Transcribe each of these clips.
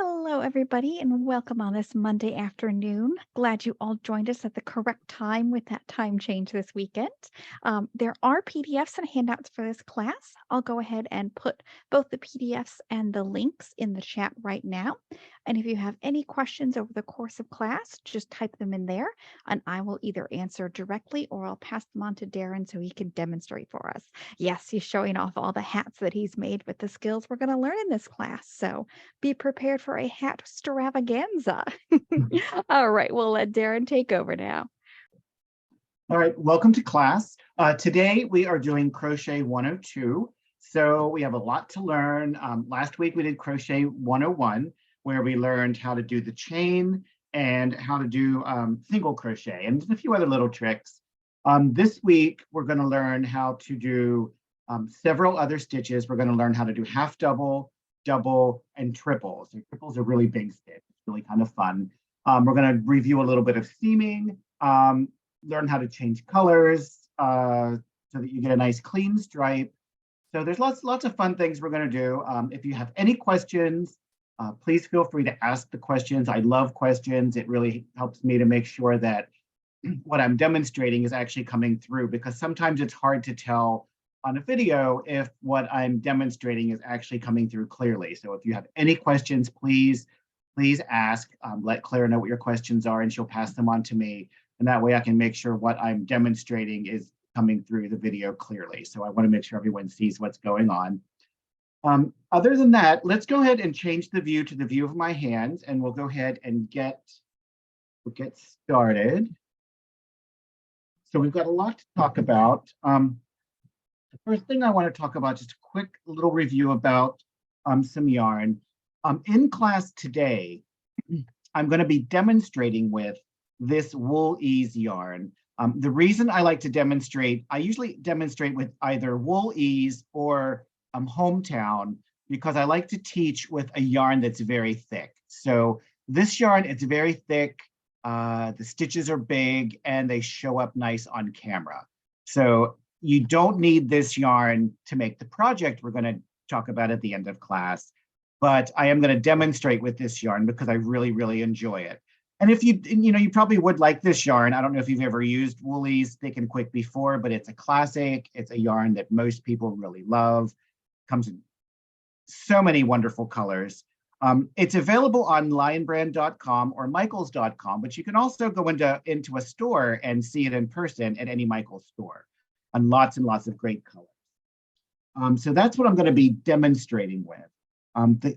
Hello, everybody, and welcome on this Monday afternoon. Glad you all joined us at the correct time with that time change this weekend. There are PDFs and handouts for this class. I'll go ahead and put both the PDFs and the links in the chat right now. And if you have any questions over the course of class, just type them in there, and I will either answer directly or I'll pass them on to Darren so he can demonstrate for us. Yes, he's showing off all the hats that he's made with the skills we're going to learn in this class. So be prepared for a hat extravaganza. All right, we'll let Darren take over now. All right, welcome to class. Today we are doing Crochet 102. So we have a lot to learn. Last week we did Crochet 101, where we learned how to do the chain and how to do single crochet and just a few other little tricks. This week we're going to learn how to do several other stitches. We're going to learn how to do half double, double, and triple. So triples are really big stitch. It's really kind of fun. We're going to review a little bit of seaming, learn how to change colors so that you get a nice clean stripe. So there's lots of fun things we're going to do. If you have any questions, please feel free to ask the questions. I love questions. It really helps me to make sure that what I'm demonstrating is actually coming through, because sometimes it's hard to tell on a video if what I'm demonstrating is actually coming through clearly. So if you have any questions, please ask. Let Claire know what your questions are and she'll pass them on to me. And that way I can make sure what I'm demonstrating is coming through the video clearly. So I want to make sure everyone sees what's going on. Other than that, let's go ahead and change the view to the view of my hands, and we'll go ahead and we'll get started. So we've got a lot to talk about. The first thing I want to talk about, just a quick little review about some yarn. In class today, I'm going to be demonstrating with this Wool Ease yarn. The reason I like to demonstrate, I usually demonstrate with either Wool Ease or Hometown, because I like to teach with a yarn that's very thick. So this yarn, it's very thick, the stitches are big, and they show up nice on camera. So you don't need this yarn to make the project we're going to talk about at the end of class, but I am going to demonstrate with this yarn because I really enjoy it. And if you probably would like this yarn. I don't know if you've ever used Wool Ease Thick and Quick before, but it's a classic. It's a yarn that most people really love. Comes in so many wonderful colors. It's available on lionbrand.com or michaels.com, but you can also go into a store and see it in person at any Michaels store. And lots of great colors. So that's what I'm going to be demonstrating with.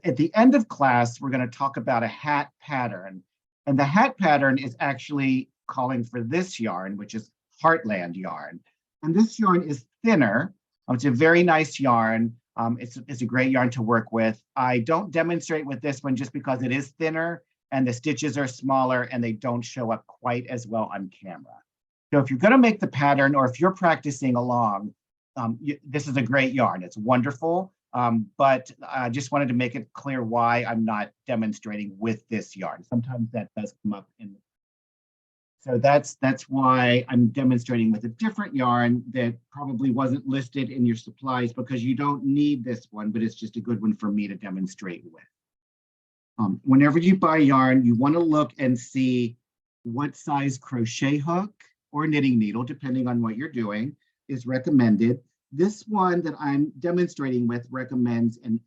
At the end of class, we're going to talk about a hat pattern. And the hat pattern is actually calling for this yarn, which is Heartland yarn. And this yarn is thinner. It's a very nice yarn. It's a great yarn to work with. I don't demonstrate with this one just because it is thinner and the stitches are smaller and they don't show up quite as well on camera. So if you're going to make the pattern, or if you're practicing along, this is a great yarn. It's wonderful, but I just wanted to make it clear why I'm not demonstrating with this yarn. Sometimes that does come up in the So that's why I'm demonstrating with a different yarn that probably wasn't listed in your supplies, because you don't need this one, but it's just a good one for me to demonstrate with. Whenever you buy yarn, you want to look and see what size crochet hook or knitting needle, depending on what you're doing, is recommended. This one that I'm demonstrating with recommends an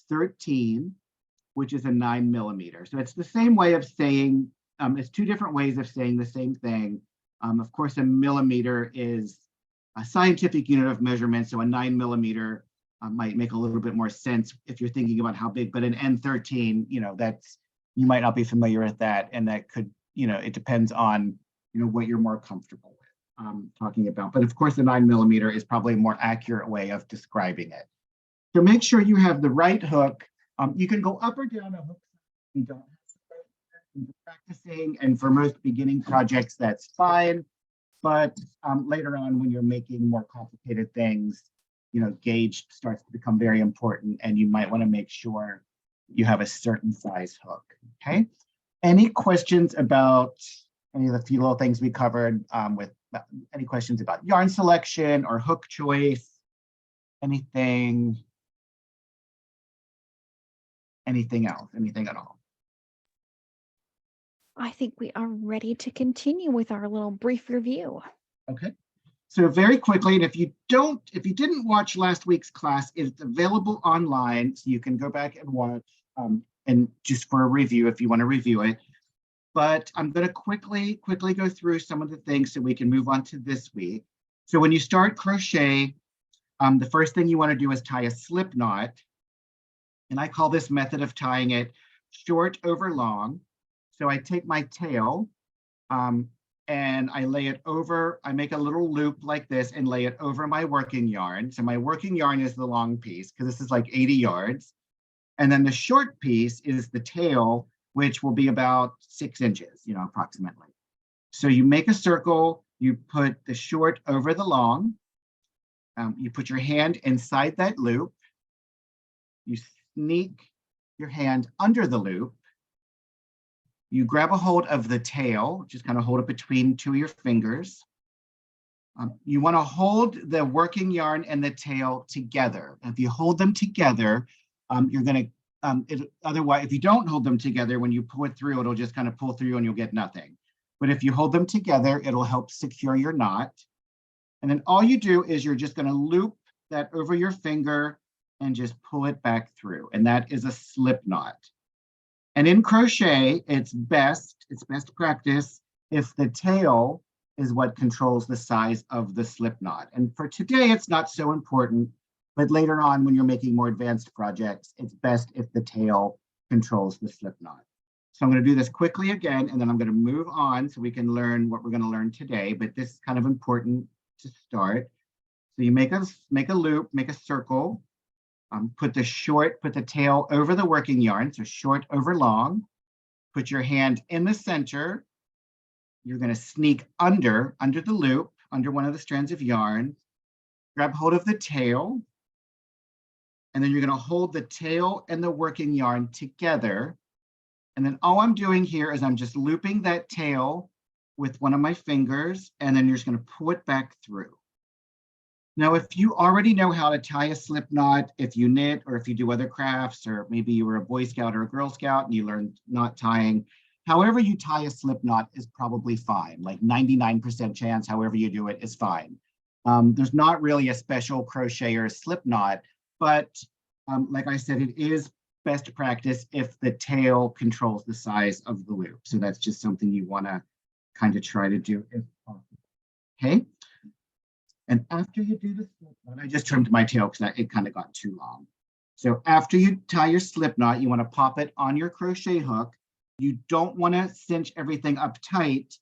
N13, which is a 9mm. So it's the same way of saying, it's two different ways of saying the same thing. Of course, a millimeter is a scientific unit of measurement, so a 9mm might make a little bit more sense if you're thinking about how big, but an N13, you might not be familiar with that, and that could, it depends on, what you're more comfortable with talking about. But of course, the 9mm is probably a more accurate way of describing it. So make sure you have the right hook. You can go up or down a hook. You don't have to practicing, and for most beginning projects, that's fine. But later on, when you're making more complicated things, gauge starts to become very important, and you might want to make sure you have a certain size hook. Okay. Any questions about any of the few little things we covered? Any questions about yarn selection or hook choice? Anything? anything else, anything at all? I think we are ready to continue with our little brief review. Okay. So very quickly, and if you didn't watch last week's class, it's available online, so you can go back and watch, and just for a review if you want to review it. But I'm going to quickly go through some of the things so we can move on to this week. So when you start crochet, the first thing you want to do is tie a slip knot. And I call this method of tying it short over long. So I take my tail and I lay it over, I make a little loop like this and lay it over my working yarn. So my working yarn is the long piece because this is like 80 yards. And then the short piece is the tail, which will be about 6 inches, approximately. So you make a circle, you put the short over the long, you put your hand inside that loop, you sneak your hand under the loop, you grab a hold of the tail, just kind of hold it between 2 of your fingers. You want to hold the working yarn and the tail together. If you hold them together, you're going to, otherwise, if you don't hold them together, when you pull it through, it'll just kind of pull through and you'll get nothing. But if you hold them together, it'll help secure your knot. And then all you do is you're just going to loop that over your finger and just pull it back through. And that is a slip knot. And in crochet, it's best practice if the tail is what controls the size of the slip knot. And for today, it's not so important, but later on when you're making more advanced projects, it's best if the tail controls the slip knot. So I'm going to do this quickly again, and then I'm going to move on so we can learn what we're going to learn today, but this is kind of important to start. So you make a loop, make a circle, put the tail over the working yarn, so short over long. Put your hand in the center. You're going to sneak under the loop, under one of the strands of yarn. Grab hold of the tail. And then you're going to hold the tail and the working yarn together. And then all I'm doing here is I'm just looping that tail with one of my fingers, and then you're just going to pull it back through. Now, if you already know how to tie a slip knot, if you knit or if you do other crafts, or maybe you were a Boy Scout or a Girl Scout and you learned knot tying, however you tie a slip knot is probably fine. Like 99% chance, however you do it is fine. There's not really a special crochet or slip knot, but like I said, it is best practice if the tail controls the size of the loop. So that's just something you want to kind of try to do if possible. Okay. And after you do the slip knot, I just trimmed my tail because it kind of got too long. So after you tie your slip knot, you want to pop it on your crochet hook. You don't want to cinch everything up tight.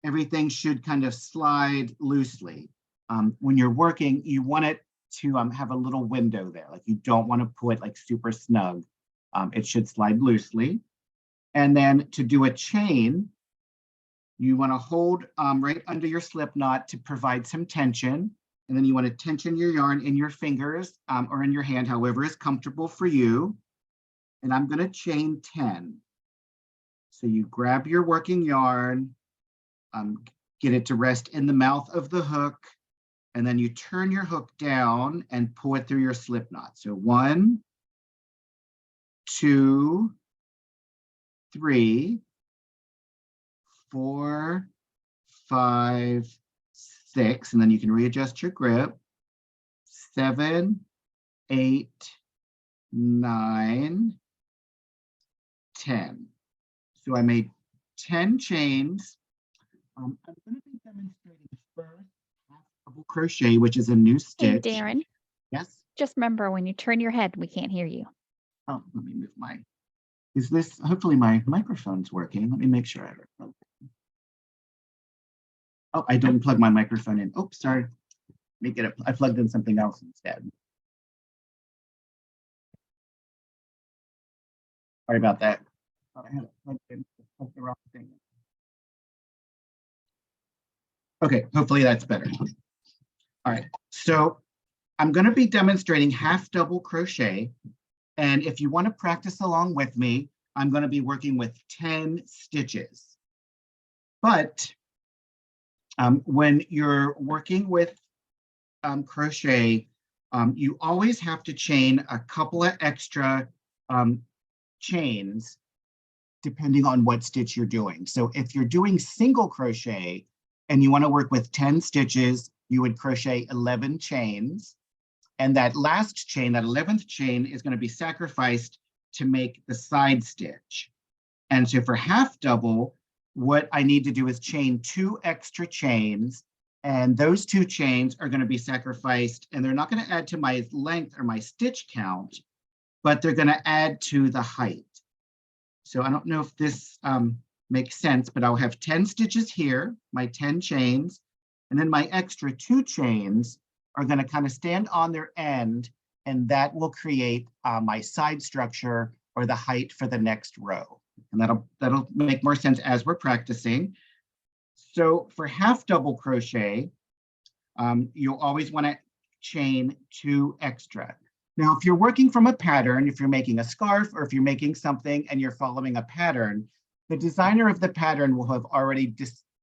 Everything should kind of slide loosely. When you're working, you want it to have a little window there. Like you don't want to pull it like super snug. It should slide loosely. And then to do a chain, you want to hold right under your slip knot to provide some tension. And then you want to tension your yarn in your fingers or in your hand, however is comfortable for you. And I'm going to chain 10. So you grab your working yarn, get it to rest in the mouth of the hook, and then you turn your hook down and pull it through your slip knot. So 1, 2, 3, 4, 5, 6, and then you can readjust your grip. 7, 8, 9, 10. So I made 10 chains. I'm going to be demonstrating first half double crochet, which is a new stitch. Hey, Darren. Yes. Just remember, when you turn your head, we can't hear you. Oh, let me move my. Is this, hopefully my microphone's working. Let me make sure I have it. Oh, I didn't plug my microphone in. Oops, sorry. Let me get it. I plugged in something else instead. Sorry about that. I had it plugged in, plugged the wrong thing. Okay, hopefully that's better. All right, so I'm going to be demonstrating half double crochet. And if you want to practice along with me, I'm going to be working with 10 stitches. But when you're working with crochet, you always have to chain a couple of extra chains depending on what stitch you're doing. So if you're doing single crochet and you want to work with 10 stitches, you would crochet 11 chains. And that last chain, that 11th chain, is going to be sacrificed to make the side stitch. And so for half double, what I need to do is chain 2 extra chains, and those 2 chains are going to be sacrificed, and they're not going to add to my length or my stitch count, but they're going to add to the height. So I don't know if this makes sense, but I'll have 10 stitches here, my 10 chains, and then my extra 2 chains are going to kind of stand on their end, and that will create my side structure or the height for the next row. And that'll make more sense as we're practicing. So for half double crochet, you'll always want to chain 2 extra. Now, if you're working from a pattern, if you're making a scarf or if you're making something and you're following a pattern, the designer of the pattern will have already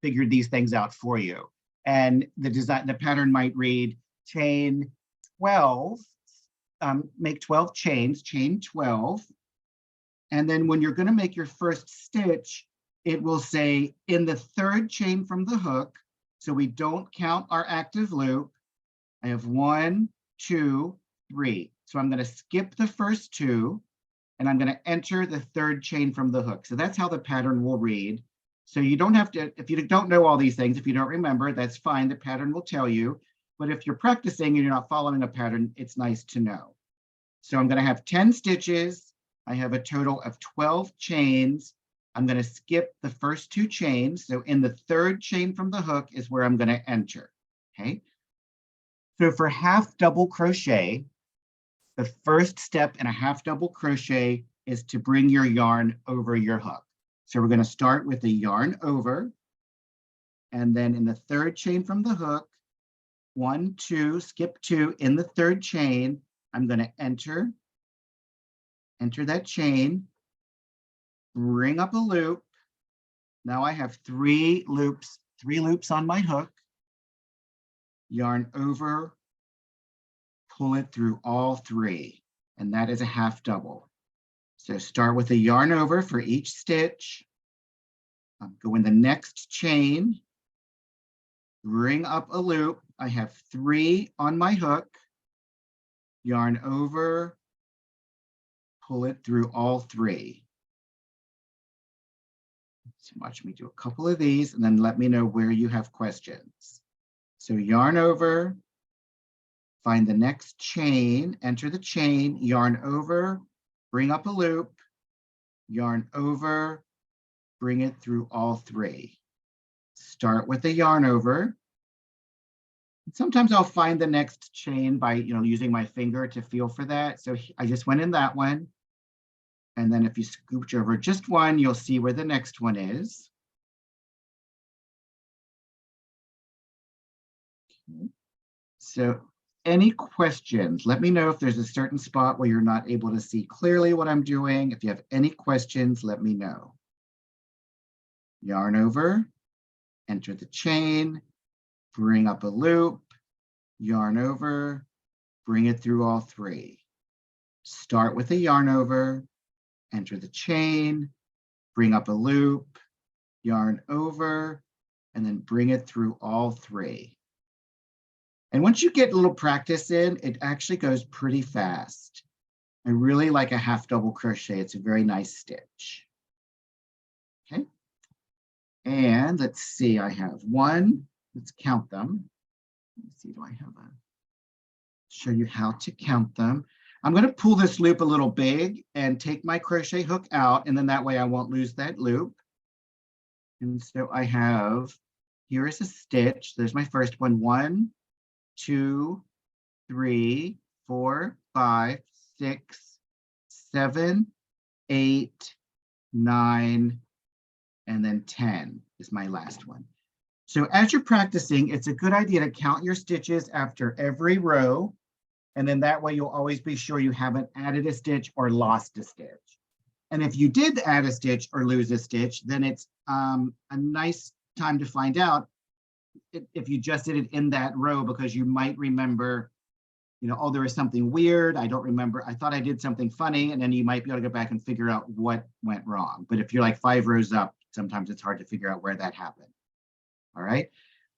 figured these things out for you. And the pattern might read chain 12, make 12 chains, chain 12. And then when you're going to make your first stitch, it will say in the 3rd chain from the hook, so we don't count our active loop, I have 1, 2, 3. So I'm going to skip the first 2, and I'm going to enter the 3rd chain from the hook. So that's how the pattern will read. So you don't have to, if you don't know all these things, if you don't remember, that's fine. The pattern will tell you. But if you're practicing and you're not following a pattern, it's nice to know. So I'm going to have 10 stitches. I have a total of 12 chains. I'm going to skip the first 2 chains. So in the 3rd chain from the hook is where I'm going to enter. Okay. So for half double crochet, the first step in a half double crochet is to bring your yarn over your hook. So we're going to start with the yarn over, and then in the 3rd chain from the hook, 1, 2, skip 2, in the 3rd chain, I'm going to enter that chain, bring up a loop. Now I have 3 loops on my hook, yarn over, pull it through all 3, and that is a half double. So start with a yarn over for each stitch, go in the next chain, bring up a loop. I have 3 on my hook, yarn over, pull it through all 3. So watch me do a couple of these and then let me know where you have questions. So yarn over, find the next chain, enter the chain, yarn over, bring up a loop, yarn over, bring it through all 3. Start with the yarn over. Sometimes I'll find the next chain by using my finger to feel for that. So I just went in that one. And then if you scooch over just one, you'll see where the next one is. Okay. So any questions? Let me know if there's a certain spot where you're not able to see clearly what I'm doing. If you have any questions, let me know. Yarn over, enter the chain, bring up a loop, yarn over, bring it through all 3. Start with a yarn over, enter the chain, bring up a loop, yarn over, and then bring it through all 3. And once you get a little practice in, it actually goes pretty fast. I really like a half double crochet. It's a very nice stitch. Okay. And let's see, I have 1. Let's count them. Let's see, do I have show you how to count them. I'm going to pull this loop a little big and take my crochet hook out, and then that way I won't lose that loop. And so I have, here is a stitch. There's my first one. 1, 2, 3, 4, 5, 6, 7, 8, 9, and then 10 is my last one. So as you're practicing, it's a good idea to count your stitches after every row, and then that way you'll always be sure you haven't added a stitch or lost a stitch. And if you did add a stitch or lose a stitch, then it's a nice time to find out if you just did it in that row, because you might remember oh, there was something weird. I don't remember. I thought I did something funny. And then you might be able to go back and figure out what went wrong. But if you're like 5 rows up, sometimes it's hard to figure out where that happened. All right.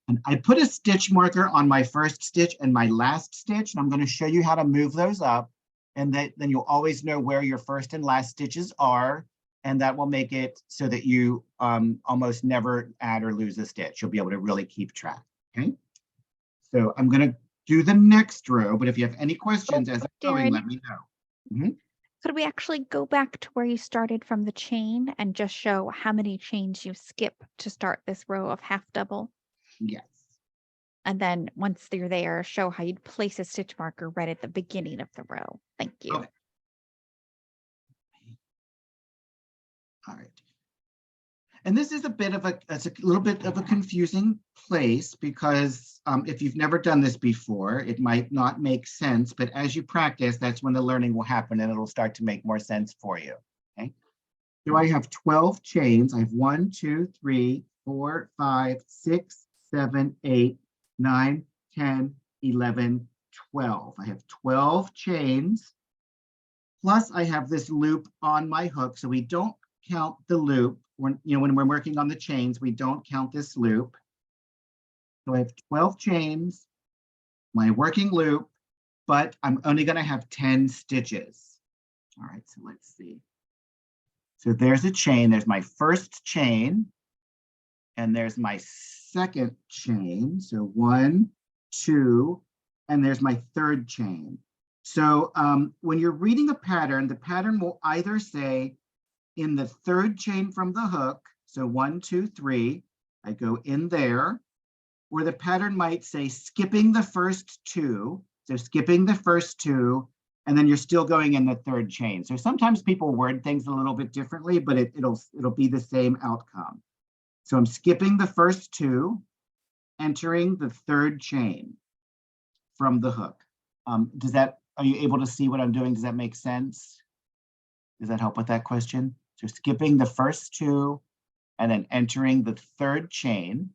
And I put a stitch marker on my first stitch and my last stitch. And I'm going to show you how to move those up. And then you'll always know where your first and last stitches are. And that will make it so that you almost never add or lose a stitch. You'll be able to really keep track. Okay. So I'm going to do the next row, but if you have any questions as I'm going, let me know. Could we actually go back to where you started from the chain and just show how many chains you skip to start this row of half double? Yes. And then once you're there, show how you'd place a stitch marker right at the beginning of the row. Thank you. Okay. All right. And this is it's a little bit of a confusing place because if you've never done this before, it might not make sense, but as you practice, that's when the learning will happen and it'll start to make more sense for you. Okay. So I have 12 chains. I have 1, 2, 3, 4, 5, 6, 7, 8, 9, 10, 11, 12. I have 12 chains. Plus I have this loop on my hook. So we don't count the loop. When we're working on the chains, we don't count this loop. So I have 12 chains, my working loop, but I'm only going to have 10 stitches. All right, so let's see. So there's a chain. There's my first chain, and there's my second chain. So 1, 2, and there's my third chain. So when you're reading a pattern, the pattern will either say, in the third chain from the hook, so 1, 2, 3, I go in there, or the pattern might say skipping the first 2, so skipping the first 2, and then you're still going in the third chain. So sometimes people word things a little bit differently, but it'll be the same outcome. So I'm skipping the first 2, entering the third chain from the hook. Are you able to see what I'm doing? Does that make sense? Does that help with that question? So skipping the first 2 and then entering the third chain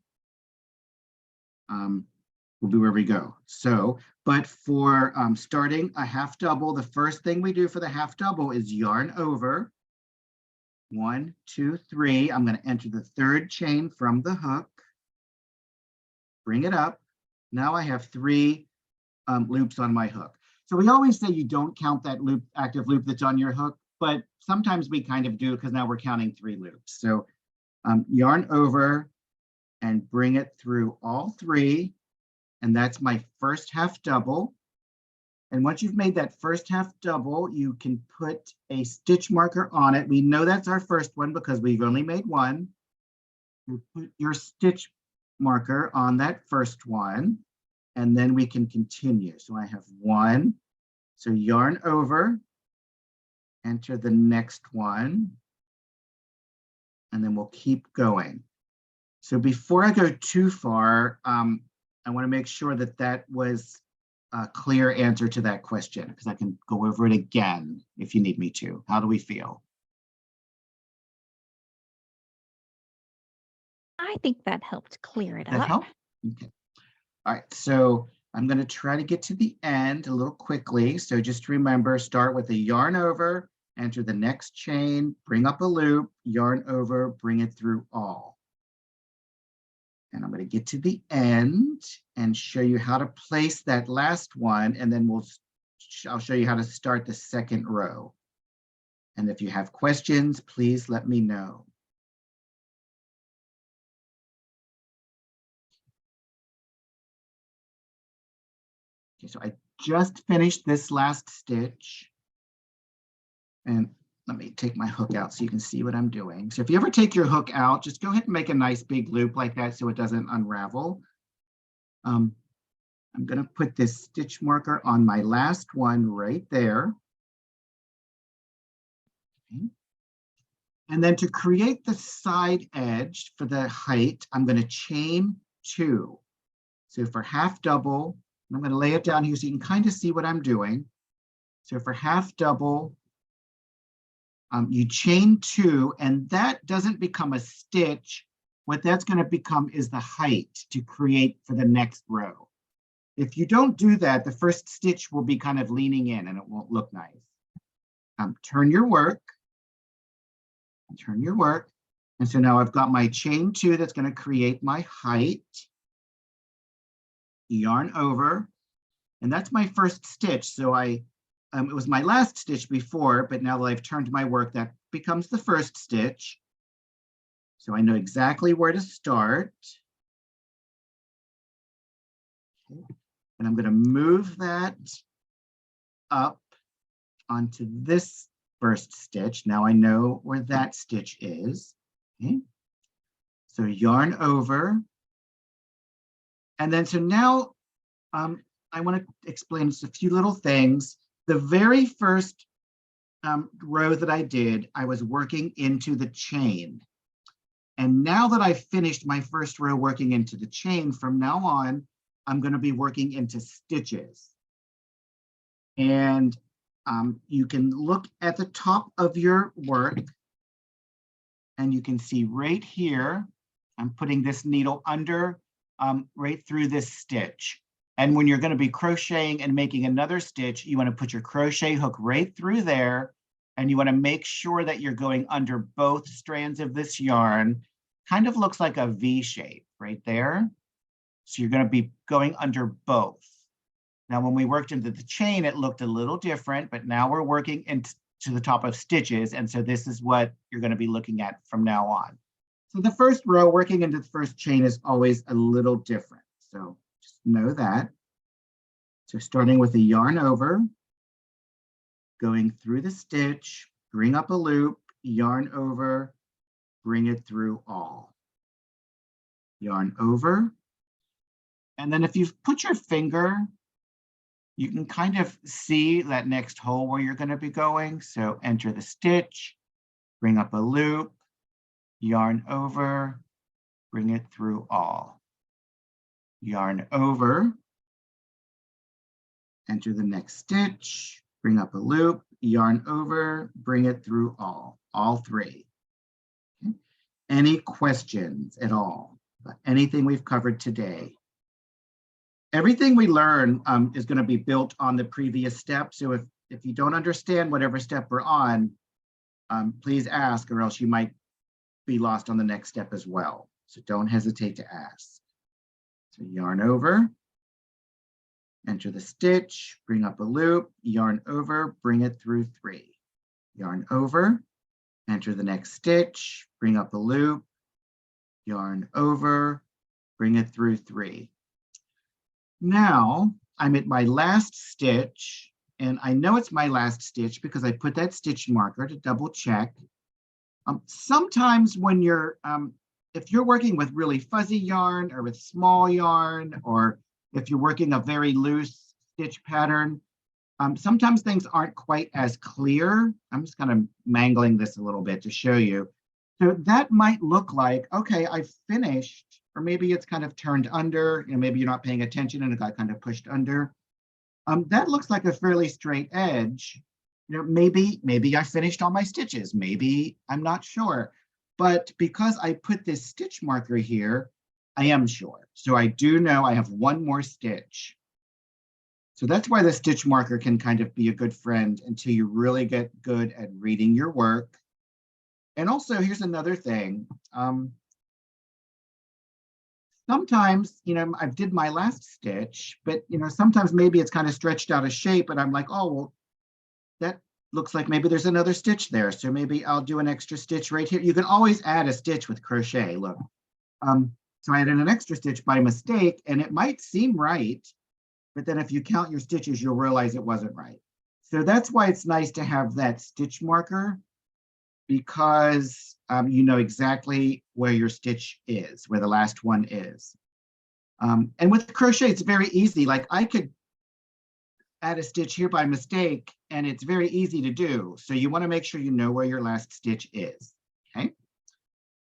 will be where we go. So, but for starting a half double, the first thing we do for the half double is yarn over. 1, 2, 3. I'm going to enter the third chain from the hook. Bring it up. Now I have 3 loops on my hook. So we always say you don't count that loop, active loop that's on your hook, but sometimes we kind of do because now we're counting 3 loops. So yarn over and bring it through all 3. And that's my first half double. And once you've made that first half double, you can put a stitch marker on it. We know that's our first one because we've only made 1. You put your stitch marker on that first one, and then we can continue. So I have 1. So yarn over, enter the next one, and then we'll keep going. So before I go too far, I want to make sure that that was a clear answer to that question, because I can go over it again if you need me to. How do we feel? I think that helped clear it That up. help? Okay. All right, so I'm going to try to get to the end a little quickly. So just remember, start with a yarn over, enter the next chain, bring up a loop, yarn over, bring it through all. And I'm going to get to the end and show you how to place that last one, and then I'll show you how to start the second row. And if you have questions, please let me know. Okay, so I just finished this last stitch. And let me take my hook out so you can see what I'm doing. So if you ever take your hook out, just go ahead and make a nice big loop like that so it doesn't unravel. I'm going to put this stitch marker on my last one right there. Okay. And then to create the side edge for the height, I'm going to chain 2. So for half double, I'm going to lay it down here so you can kind of see what I'm doing. So for half double, you chain 2, and that doesn't become a stitch. What that's going to become is the height to create for the next row. If you don't do that, the first stitch will be kind of leaning in and it won't look nice. Turn your work. And so now I've got my chain 2 that's going to create my height. Yarn over. And that's my first stitch. So it was my last stitch before, but now that I've turned my work, that becomes the first stitch. So I know exactly where to start. Okay. And I'm going to move that up onto this first stitch. Now I know where that stitch is. Okay. So yarn over. And then so now I want to explain just a few little things. The very first row that I did, I was working into the chain. And now that I've finished my first row working into the chain, from now on, I'm going to be working into stitches. And you can look at the top of your work and you can see right here, I'm putting this needle under right through this stitch. And when you're going to be crocheting and making another stitch, you want to put your crochet hook right through there. And you want to make sure that you're going under both strands of this yarn. Kind of looks like a V shape right there. So you're going to be going under both. Now, when we worked into the chain, it looked a little different, but now we're working into the top of stitches. And so this is what you're going to be looking at from now on. So the first row working into the first chain is always a little different. So just know that. So starting with a yarn over, going through the stitch, bring up a loop, yarn over, bring it through all. Yarn over. And then if you've put your finger, you can kind of see that next hole where you're going to be going. So enter the stitch, bring up a loop, yarn over, bring it through all. Yarn over, enter the next stitch, bring up a loop, yarn over, bring it through all three. Okay. Any questions at all about anything we've covered today? Everything we learn is going to be built on the previous step. So if you don't understand whatever step we're on, please ask, or else you might be lost on the next step as well. So don't hesitate to ask. So yarn over, enter the stitch, bring up a loop, yarn over, bring it through three. Yarn over, enter the next stitch, bring up a loop, yarn over, bring it through three. Now I'm at my last stitch, and I know it's my last stitch because I put that stitch marker to double check. Sometimes when you're, if you're working with really fuzzy yarn or with small yarn, or if you're working a very loose stitch pattern, sometimes things aren't quite as clear. I'm just kind of mangling this a little bit to show you. So that might look like, okay, I've finished, or maybe it's kind of turned under, maybe you're not paying attention and it got kind of pushed under. That looks like a fairly straight edge. Maybe I finished all my stitches. Maybe I'm not sure. But because I put this stitch marker here, I am sure. So I do know I have one more stitch. So that's why the stitch marker can kind of be a good friend until you really get good at reading your work. And also, here's another thing. Sometimes, I did my last stitch, but, sometimes maybe it's kind of stretched out of shape and I'm like, oh, well, that looks like maybe there's another stitch there. So maybe I'll do an extra stitch right here. You can always add a stitch with crochet, look. So I added an extra stitch by mistake and it might seem right, but then if you count your stitches, you'll realize it wasn't right. So that's why it's nice to have that stitch marker, because you know exactly where your stitch is, where the last one is. And with crochet, it's very easy. Like I could add a stitch here by mistake, and it's very easy to do. So you want to make sure you know where your last stitch is, okay?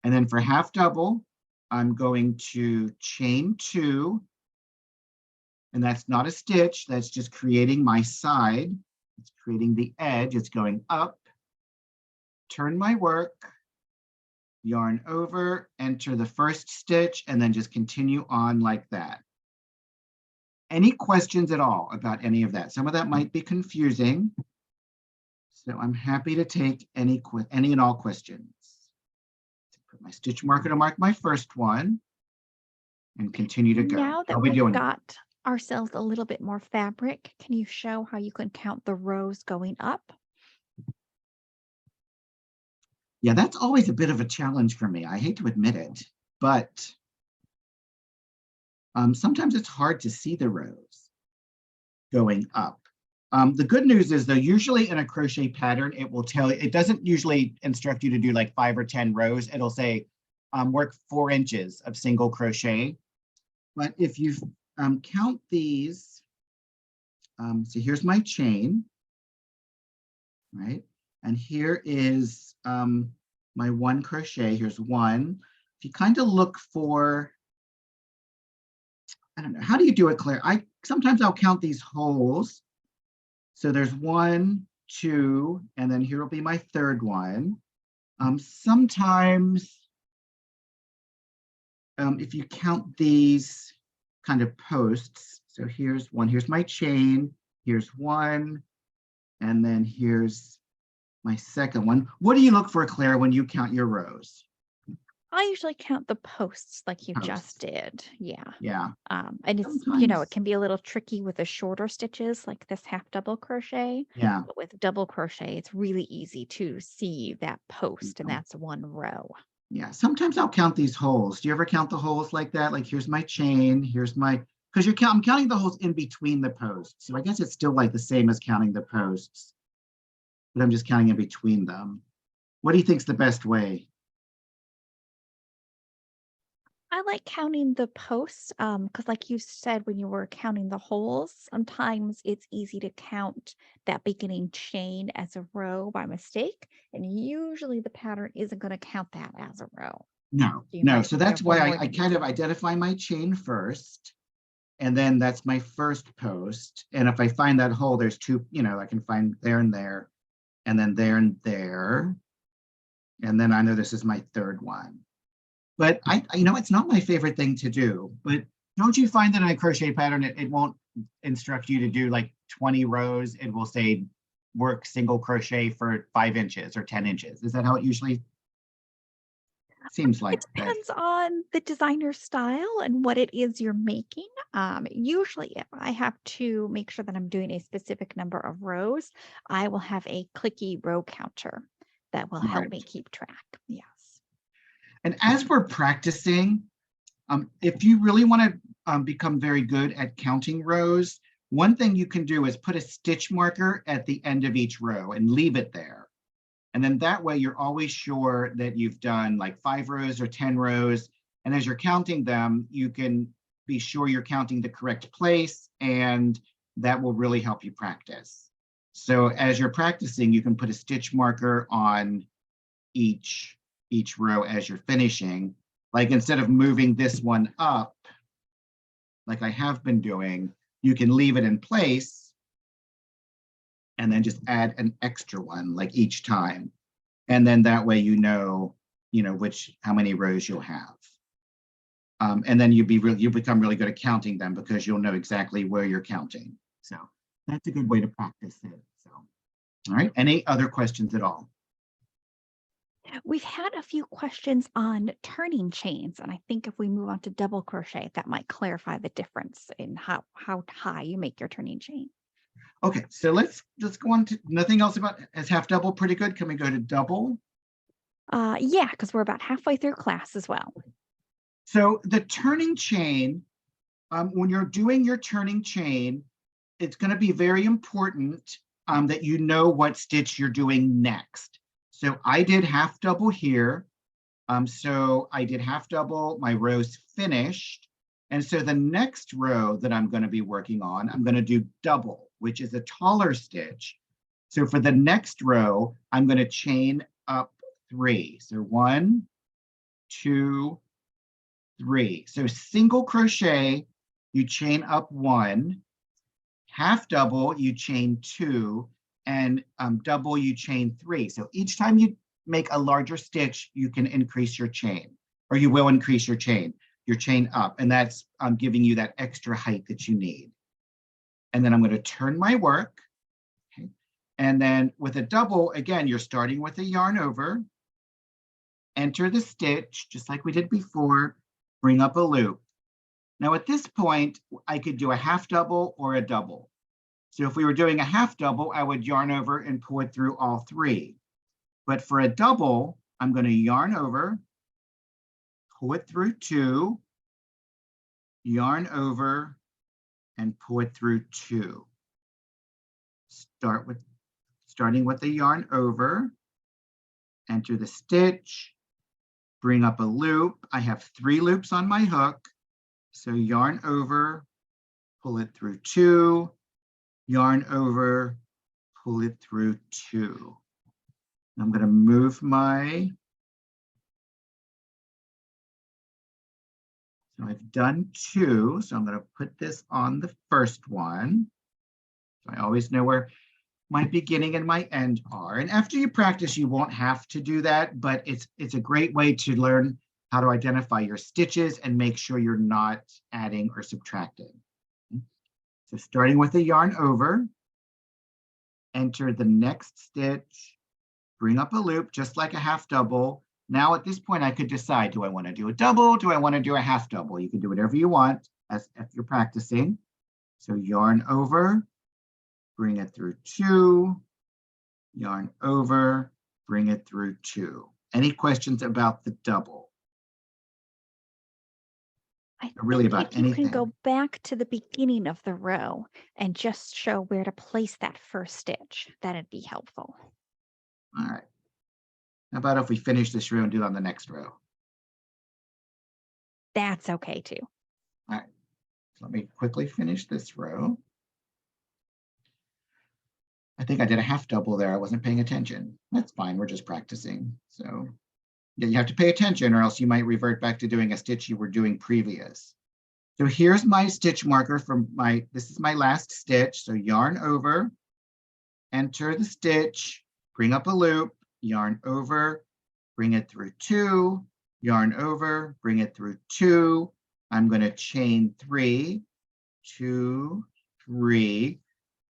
And then for half double, I'm going to chain 2, and that's not a stitch, that's just creating my side. It's creating the edge, it's going up, turn my work, yarn over, enter the first stitch, and then just continue on like that. Any questions at all about any of that? Some of that might be confusing. So I'm happy to take any and all questions. Put my stitch marker to mark my first one and continue to go. Now How that we we've doing? got ourselves a little bit more fabric, can you show how you can count the rows going up? Yeah, that's always a bit of a challenge for me. I hate to admit it, but sometimes it's hard to see the rows going up. The good news is though, usually in a crochet pattern, it will tell you, it doesn't usually instruct you to do like 5 or 10 rows. It'll say work 4 inches of single crochet. But if you count these, so here's my chain, right? And here is my 1 crochet. Here's 1. If you kind of look for, I don't know, how do you do it, Claire? Sometimes I'll count these holes. So there's 1, 2, and then here will be my 3rd one. Sometimes if you count these kind of posts, so here's 1, here's my chain, here's 1, and then here's my 2nd one. What do you look for, Claire, when you count your rows? I usually count the posts like you Posts. just did. Yeah. Yeah. And it's, it can be a little tricky with the shorter stitches like this half double crochet. Yeah. But with double crochet, it's really easy to see that post, and that's 1 row. Yeah. Sometimes I'll count these holes. Do you ever count the holes like that? Like here's my chain, here's my, because I'm counting the holes in between the posts. So I guess it's still like the same as counting the posts, but I'm just counting in between them. What do you think is the best way? I like counting the posts because like you said, when you were counting the holes, sometimes it's easy to count that beginning chain as a row by mistake. And usually the pattern isn't going to count that as a row. No, no. So that's why I kind of identify my chain first. And then that's my first post. And if I find that hole, there's 2, I can find there and there, and then there and there. And then I know this is my 3rd one. But it's not my favorite thing to do. But don't you find that in a crochet pattern, it won't instruct you to do like 20 rows? It will say work single crochet for 5 inches or 10 inches. Is that how it usually seems like? It depends on the designer's style and what it is you're making. Usually, if I have to make sure that I'm doing a specific number of rows, I will have a clicky row counter that will help me keep track. Yes. And as we're practicing, if you really want to become very good at counting rows, one thing you can do is put a stitch marker at the end of each row and leave it there. And then that way you're always sure that you've done like 5 rows or 10 rows. And as you're counting them, you can be sure you're counting the correct place, and that will really help you practice. So as you're practicing, you can put a stitch marker on each row as you're finishing. Like instead of moving this one up, like I have been doing, you can leave it in place and then just add an extra one like each time. And then that way how many rows you'll have. And then you'll become really good at counting them because you'll know exactly where you're counting. So that's a good way to practice it. So, all right, any other questions at all? We've had a few questions on turning chains, and I think if we move on to double crochet, that might clarify the difference in how high you make your turning chain. Okay, so let's go on to nothing else about, is half double pretty good? Can we go to double? Yeah, because we're about halfway through class as well. So the turning chain, when you're doing your turning chain, it's going to be very important that you know what stitch you're doing next. So I did half double here. So I did half double, my row's finished. And so the next row that I'm going to be working on, I'm going to do double, which is a taller stitch. So for the next row, I'm going to chain up 3. So 1, 2, 3. So single crochet, you chain up 1, half double, you chain 2, and double, you chain 3. So each time you make a larger stitch, you can increase your chain, or you will increase your chain up, and that's giving you that extra height that you need. and then I'm going to turn my work. Okay. And then with a double, again, you're starting with a yarn over, enter the stitch, just like we did before, bring up a loop. Now at this point, I could do a half double or a double. So if we were doing a half double, I would yarn over and pull it through all three. But for a double, I'm going to yarn over, pull it through two, yarn over, and pull it through two. Starting with the yarn over, enter the stitch, bring up a loop. I have 3 loops on my hook. So yarn over, pull it through two, yarn over, pull it through two. I'm going to move my, so I've done 2. So I'm going to put this on the first one. So I always know where my beginning and my end are. And after you practice, you won't have to do that, but it's a great way to learn how to identify your stitches and make sure you're not adding or subtracting. So starting with a yarn over, enter the next stitch, bring up a loop, just like a half double. Now at this point, I could decide, do I want to do a double? Do I want to do a half double? You can do whatever you want as if you're practicing. So yarn over, bring it through two, yarn over, bring it through two. Any questions about the double? Really about if you anything. can go back to the beginning of the row and just show where to place that first stitch, that'd be helpful. All right. How about if we finish this row and do it on the next row? That's okay too. All right. So let me quickly finish this row. I think I did a half double there. I wasn't paying attention. That's fine. We're just practicing. So yeah, you have to pay attention or else you might revert back to doing a stitch you were doing previous. So here's my stitch marker from this is my last stitch. So yarn over, enter the stitch, bring up a loop, yarn over, bring it through two, yarn over, bring it through two. I'm going to chain 3, 2, 3,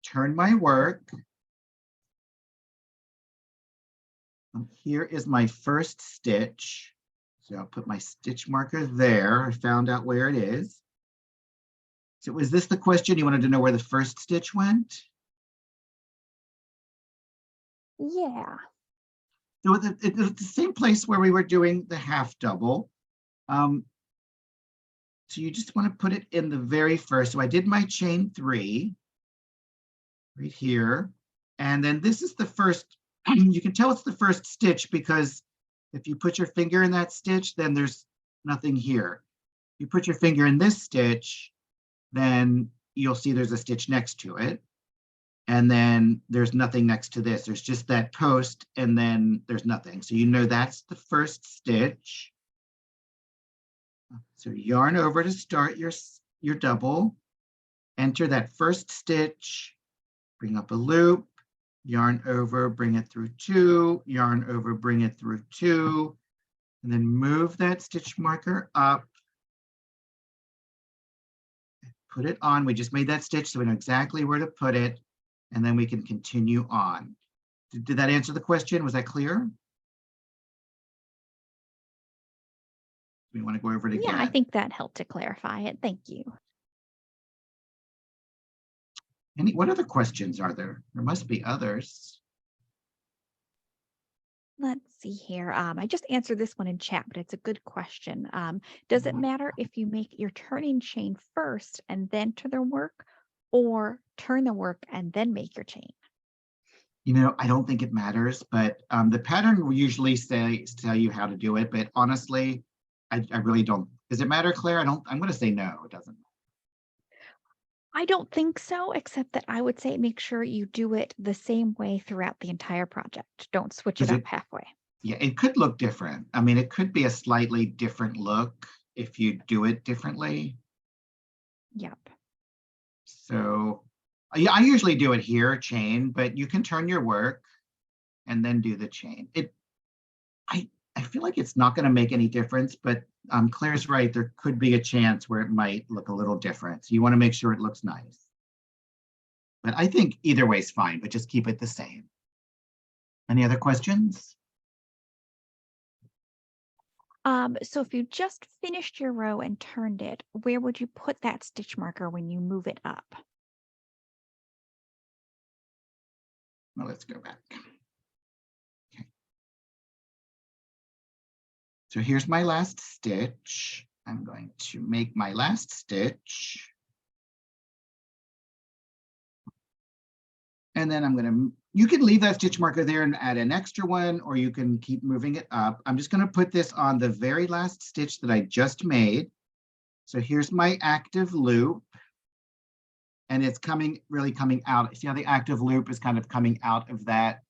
turn my work. Here is my first stitch. So I'll put my stitch marker there. I found out where it is. So was this the question? You wanted to know where the first stitch went? Yeah. So it's the same place where we were doing the half double. So you just want to put it in the very first. So I did my chain 3 right here. And then this is the first, you can tell it's the first stitch because if you put your finger in that stitch, then there's nothing here. If you put your finger in this stitch, then you'll see there's a stitch next to it. And then there's nothing next to this. There's just that post and then there's nothing. So you know that's the first stitch. So yarn over to start your double, enter that first stitch, bring up a loop, yarn over, bring it through two, yarn over, bring it through two, and then move that stitch marker up, put it on. We just made that stitch, so we know exactly where to put it, and then we can continue on. Did that answer the question? Was that clear? We want to go over it again. Yeah, I think that helped to clarify it. Thank you. What other questions are there? There must be others. Let's see here. I just answered this one in chat, but it's a good question. Does it matter if you make your turning chain first and then turn the work, or turn the work and then make your chain? You know, I don't think it matters, but the pattern will usually tell you how to do it. But honestly, I really don't. Does it matter, Claire? I'm going to say no, it doesn't. I don't think so, except that I would say make sure you do it the same way throughout the entire project. Don't switch it up halfway. Yeah, it could look different. I mean, it could be a slightly different look if you do it differently. Yep. So yeah, I usually do it here, chain, but you can turn your work and then do the chain. I feel like it's not going to make any difference, but Claire's right. There could be a chance where it might look a little different. So you want to make sure it looks nice. But I think either way is fine, but just keep it the same. Any other questions? So if you just finished your row and turned it, where would you put that stitch marker when you move it up? Well, let's go back. Okay. So here's my last stitch. I'm going to make my last stitch. And then I'm going to, you can leave that stitch marker there and add an extra one, or you can keep moving it up. I'm just going to put this on the very last stitch that I just made. So here's my active loop. And it's really coming out. See how the active loop is kind of coming out of that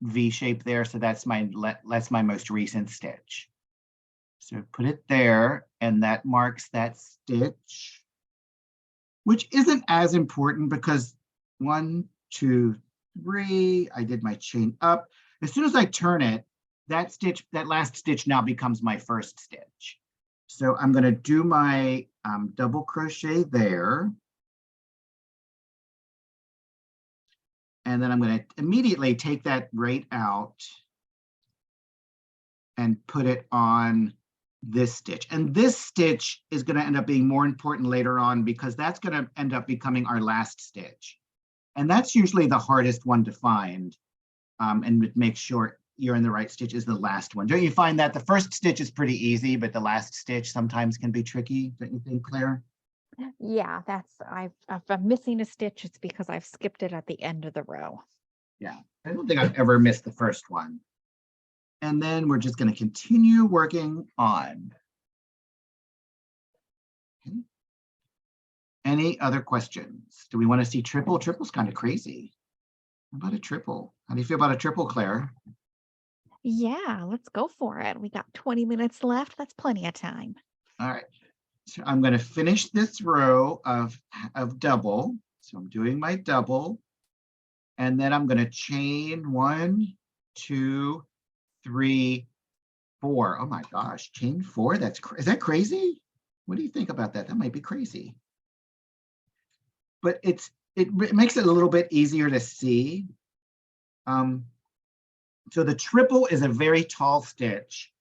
V shape there. So that's my most recent stitch. So put it there, and that marks that stitch, which isn't as important because 1, 2, 3, I did my chain up. As soon as I turn it, that last stitch now becomes my first stitch. So I'm going to do my double crochet there. And then I'm going to immediately take that right out and put it on this stitch. And this stitch is going to end up being more important later on because that's going to end up becoming our last stitch. And that's usually the hardest one to find, and make sure you're in the right stitch is the last one. Don't you find that the first stitch is pretty easy, but the last stitch sometimes can be tricky? Don't you think, Claire? Yeah, if I'm missing a stitch, it's because I've skipped it at the end of the row. Yeah, I don't think I've ever missed the first one. And then we're just going to continue working on. Okay. Any other questions? Do we want to see triple? Triple's kind of crazy. How about a triple? How do you feel about a triple, Claire? Yeah, let's go for it. We got 20 minutes left. That's plenty of time. All right. So I'm going to finish this row of double. So I'm doing my double. And then I'm going to chain 1, 2, 3, 4. Oh my gosh, chain 4. Is that crazy? What do you think about that? That might be crazy. But it makes it a little bit easier to see. So the triple is a very tall stitch.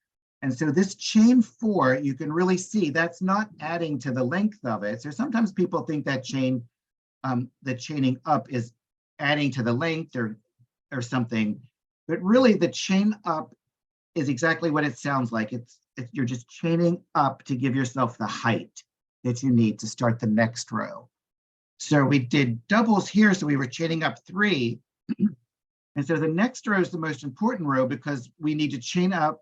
And so this chain 4, you can really see that's not adding to the length of it. So sometimes people think that the chaining up is adding to the length or something. But really the chain up is exactly what it sounds like. You're just chaining up to give yourself the height that you need to start the next row. So we did doubles here, so we were chaining up 3. And so the next row is the most important row because we need to chain up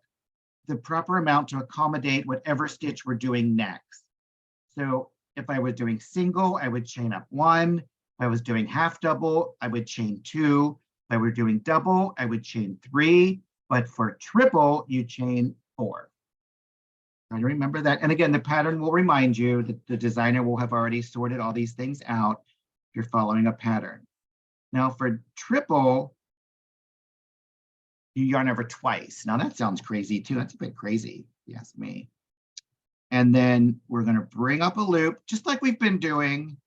the proper amount to accommodate whatever stitch we're doing next. So if I was doing single, I would chain up 1. If I was doing half double, I would chain 2. If I were doing double, I would chain 3. But for triple, you chain 4. Try to remember that. And again, the pattern will remind you that the designer will have already sorted all these things out if you're following a pattern. Now for triple, you yarn over twice. Now that sounds crazy too. That's a bit crazy, if you ask me. And then we're going to bring up a loop, just like we've been doing.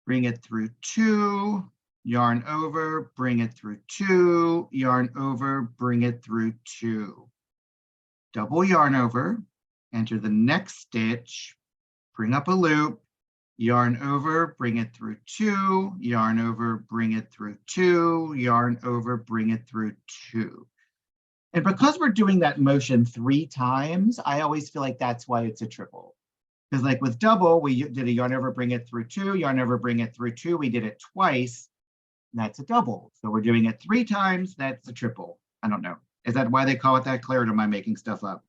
Bring it through 2, yarn over, bring it through 2, yarn over, bring it through 2. Double yarn over, enter the next stitch, bring up a loop, yarn over, bring it through 2, yarn over, bring it through 2, yarn over, bring it through 2. And because we're doing that motion 3 times, I always feel like that's why it's a triple. Because like with double, we did a yarn over, bring it through 2, yarn over, bring it through 2. We did it twice, and that's a double. So we're doing it 3 times, that's a triple. I don't know. Is that why they call it that, Claire, or am I making stuff up?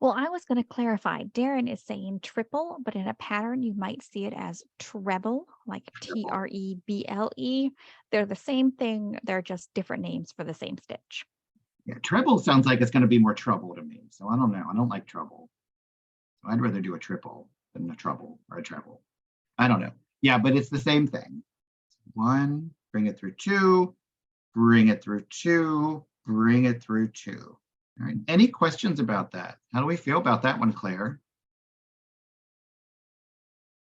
Well, I was going to clarify. Darren is saying triple, but in a pattern, you might see it as treble, like Treble. They're the same thing. They're just different names for the same stitch. Yeah, treble sounds like it's going to be more trouble to me. So I don't know. I don't like trouble. So I'd rather do a triple than a treble or a treble. I don't know. Yeah, but it's the same thing. 1, bring it through 2, bring it through 2, bring it through 2. All right. Any questions about that? How do we feel about that one, Claire?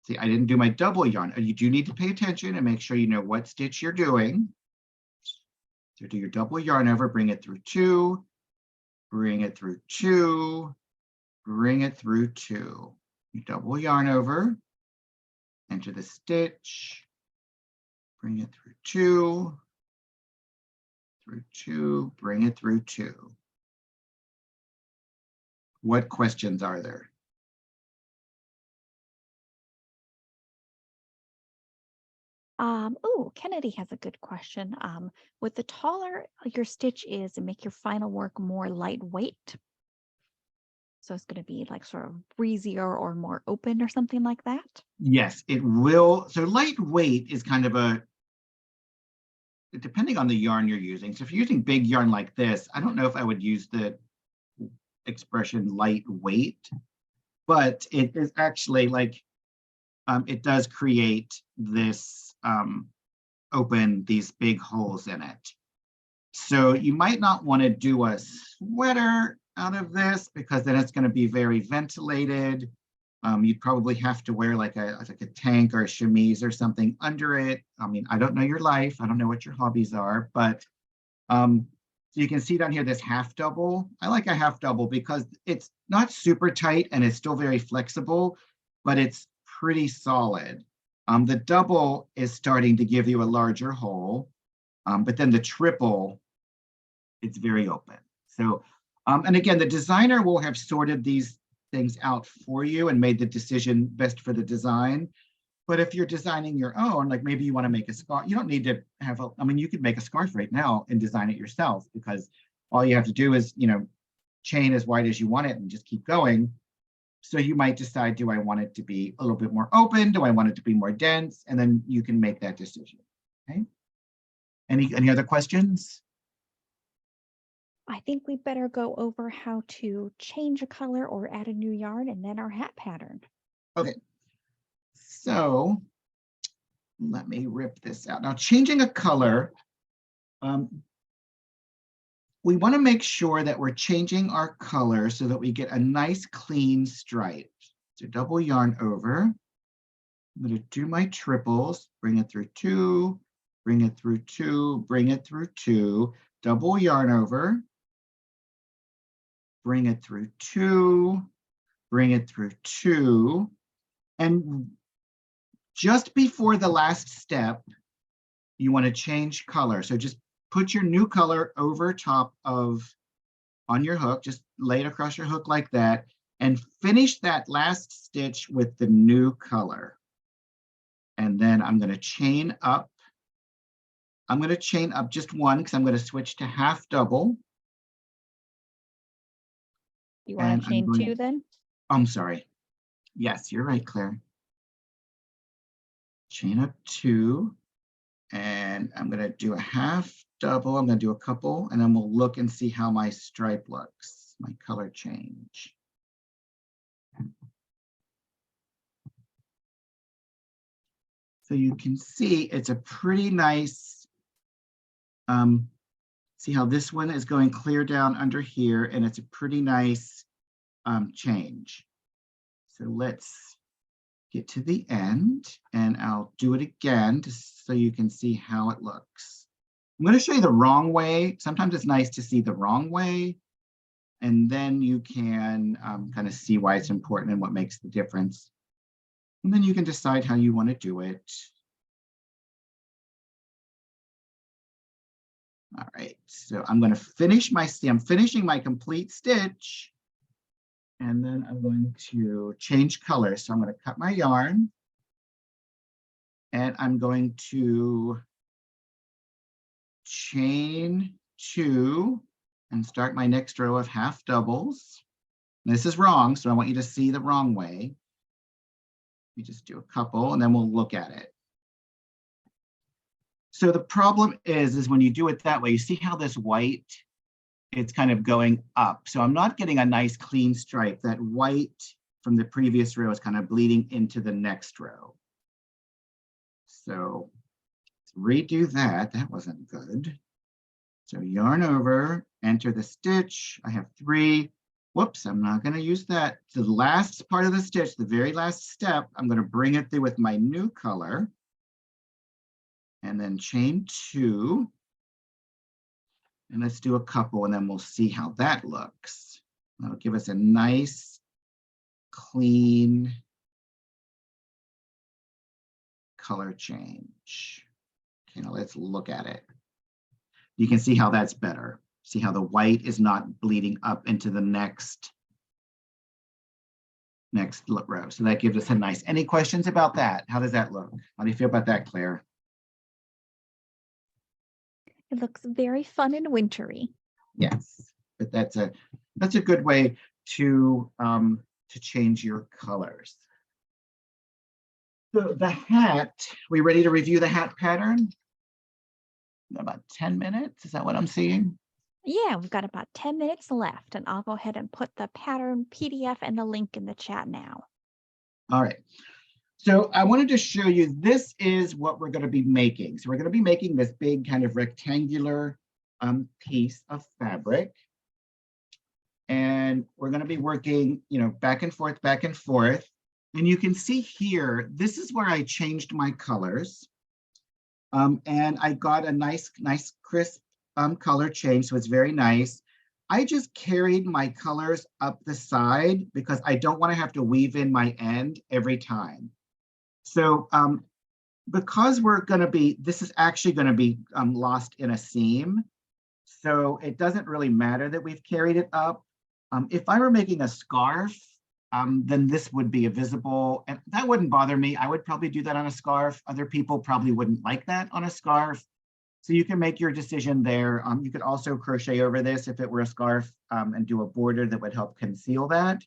See, I didn't do my double yarn. You do need to pay attention and make sure you know what stitch you're doing. So do your double yarn over, bring it through 2, bring it through 2, bring it through 2. You double yarn over, enter the stitch, bring it through 2, bring it through 2. What questions are there? Oh, Kennedy has a good question. Would the taller your stitch is and make your final work more lightweight? So it's going to be like sort of breezier or more open or something like that? Yes, it will. So lightweight is kind of a, depending on the yarn you're using. So if you're using big yarn like this, I don't know if I would use the expression lightweight, but it is actually like, it does create this open, these big holes in it. So you might not want to do a sweater out of this because then it's going to be very ventilated. You'd probably have to wear like a tank or a chemise or something under it. I mean, I don't know your life. I don't know what your hobbies are, but so you can see down here this half double. I like a half double because it's not super tight and it's still very flexible, but it's pretty solid. The double is starting to give you a larger hole, but then the triple, it's very open. So, and again, the designer will have sorted these things out for you and made the decision best for the design. But if you're designing your own, like maybe you want to make a scarf, you don't need to have a, I mean, you could make a scarf right now and design it yourself because all you have to do is, chain as wide as you want it and just keep going. So you might decide, do I want it to be a little bit more open? Do I want it to be more dense? And then you can make that decision. Okay. Any other questions? I think we better go over how to change a color or add a new yarn and then our hat pattern. Okay. So let me rip this out. Now, changing a color, we want to make sure that we're changing our color so that we get a nice clean stripe. So double yarn over. I'm going to do my triples, bring it through 2, bring it through 2, bring it through 2, double yarn over, bring it through 2, bring it through 2, and just before the last step, you want to change color. So just put your new color over top of, on your hook, just lay it across your hook like that, and finish that last stitch with the new color. And then I'm going to chain up. I'm going to chain up just one because I'm going to switch to half double. You want to chain 2 then? I'm sorry. Yes, you're right, Claire. Chain up 2. And I'm going to do a half double. I'm going to do a couple, and then we'll look and see how my stripe looks, my color change. So you can see it's a pretty nice, see how this one is going clear down under here, and it's a pretty nice change. So let's get to the end, and I'll do it again just so you can see how it looks. I'm going to show you the wrong way. Sometimes it's nice to see the wrong way, and then you can kind of see why it's important and what makes the difference. And then you can decide how you want to do it. All right, so I'm going to finish I'm finishing my complete stitch. And then I'm going to change color. So I'm going to cut my yarn. And I'm going to chain 2 and start my next row of half doubles. This is wrong, so I want you to see the wrong way. We just do a couple and then we'll look at it. So the problem is when you do it that way, you see how this white, it's kind of going up. So I'm not getting a nice clean stripe. That white from the previous row is kind of bleeding into the next row. So redo that. That wasn't good. So yarn over, enter the stitch. I have 3. Whoops, I'm not going to use that. So the last part of the stitch, the very last step, I'm going to bring it through with my new color. And then chain 2. And let's do a couple, and then we'll see how that looks. That'll give us a nice, clean color change. Okay, now let's look at it. You can see how that's better. See how the white is not bleeding up into the next row. So that gives us a nice, any questions about that? How does that look? How do you feel about that, Claire? It looks very fun and wintry. Yes, but that's a good way to change your colors. So the hat, we ready to review the hat pattern? About 10 minutes, is that what I'm seeing? Yeah, we've got about 10 minutes left, and I'll go ahead and put the pattern PDF and the link in the chat now. All right. So I wanted to show you, this is what we're going to be making. So we're going to be making this big kind of rectangular piece of fabric. And we're going to be working, back and forth, back and forth. And you can see here, this is where I changed my colors. And I got a nice crisp color change, so it's very nice. I just carried my colors up the side because I don't want to have to weave in my end every time. So because this is actually going to be lost in a seam, so it doesn't really matter that we've carried it up. If I were making a scarf, then this would be visible, and that wouldn't bother me. I would probably do that on a scarf. Other people probably wouldn't like that on a scarf. So you can make your decision there. You could also crochet over this if it were a scarf and do a border that would help conceal that.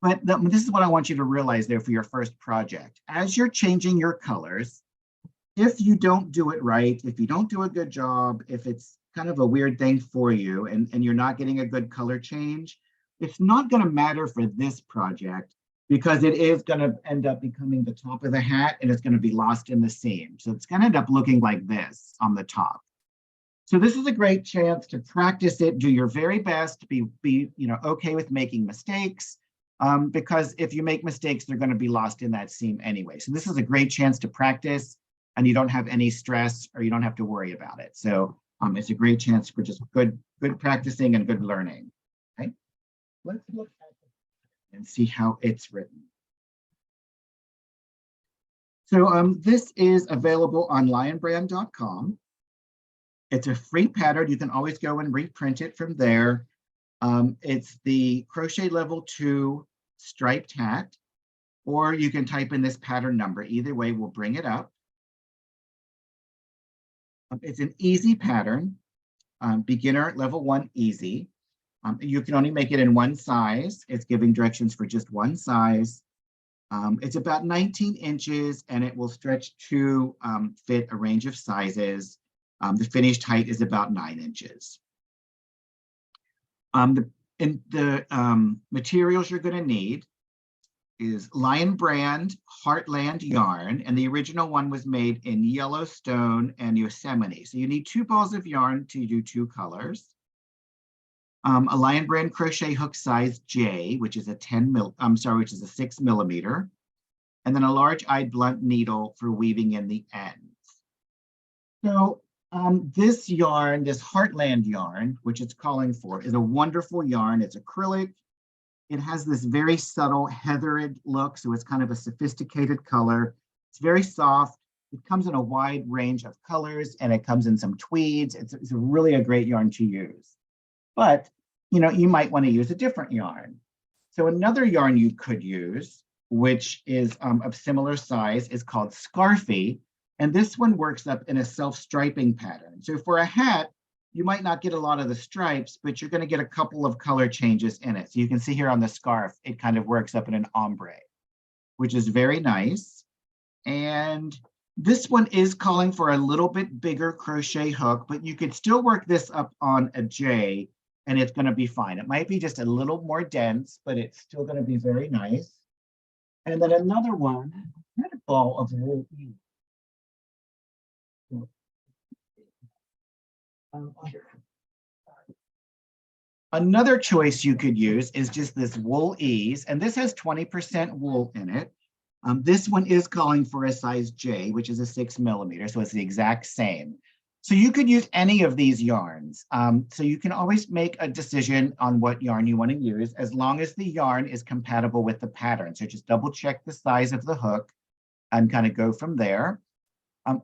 But this is what I want you to realize there for your first project. As you're changing your colors, if you don't do it right, if you don't do a good job, if it's kind of a weird thing for you and you're not getting a good color change, it's not going to matter for this project because it is going to end up becoming the top of the hat and it's going to be lost in the seam. So it's going to end up looking like this on the top. So this is a great chance to practice it, do your very best, be okay with making mistakes, because if you make mistakes, they're going to be lost in that seam anyway. So this is a great chance to practice and you don't have any stress or you don't have to worry about it. So it's a great chance for just good practicing and good learning. Okay, let's look at it and see how it's written. So this is available on lionbrand.com. It's a free pattern. You can always go and reprint it from there. It's the Crochet Level 2 striped hat, or you can type in this pattern number. Either way will bring it up. It's an easy pattern, beginner level 1 easy. You can only make it in one size. It's giving directions for just one size. It's about 19 inches and it will stretch to fit a range of sizes. The finished height is about 9 inches. The materials you're going to need is Lion Brand Heartland Yarn, and the original one was made in Yellowstone and Yosemite. So you need 2 balls of yarn to do 2 colors. A Lion Brand crochet hook size J, which is a 6 millimeter, and then a large-eyed blunt needle for weaving in the ends. So this yarn, this Heartland yarn, which it's calling for, is a wonderful yarn. It's acrylic. It has this very subtle heathered look, so it's kind of a sophisticated color. It's very soft. It comes in a wide range of colors, and it comes in some tweeds. It's really a great yarn to use. But, you might want to use a different yarn. So another yarn you could use, which is of similar size, is called Scarfy. And this one works up in a self-striping pattern. So for a hat, you might not get a lot of the stripes, but you're going to get a couple of color changes in it. So you can see here on the scarf, it kind of works up in an ombre, which is very nice. And this one is calling for a little bit bigger crochet hook, but you could still work this up on a J and it's going to be fine. It might be just a little more dense, but it's still going to be very nice. And then another one, a ball of wool. Another choice you could use is just this wool ease, and this has 20% wool in it. This one is calling for a size J, which is a 6mm, so it's the exact same. So you could use any of these yarns. So you can always make a decision on what yarn you want to use as long as the yarn is compatible with the pattern. So just double check the size of the hook and kind of go from there.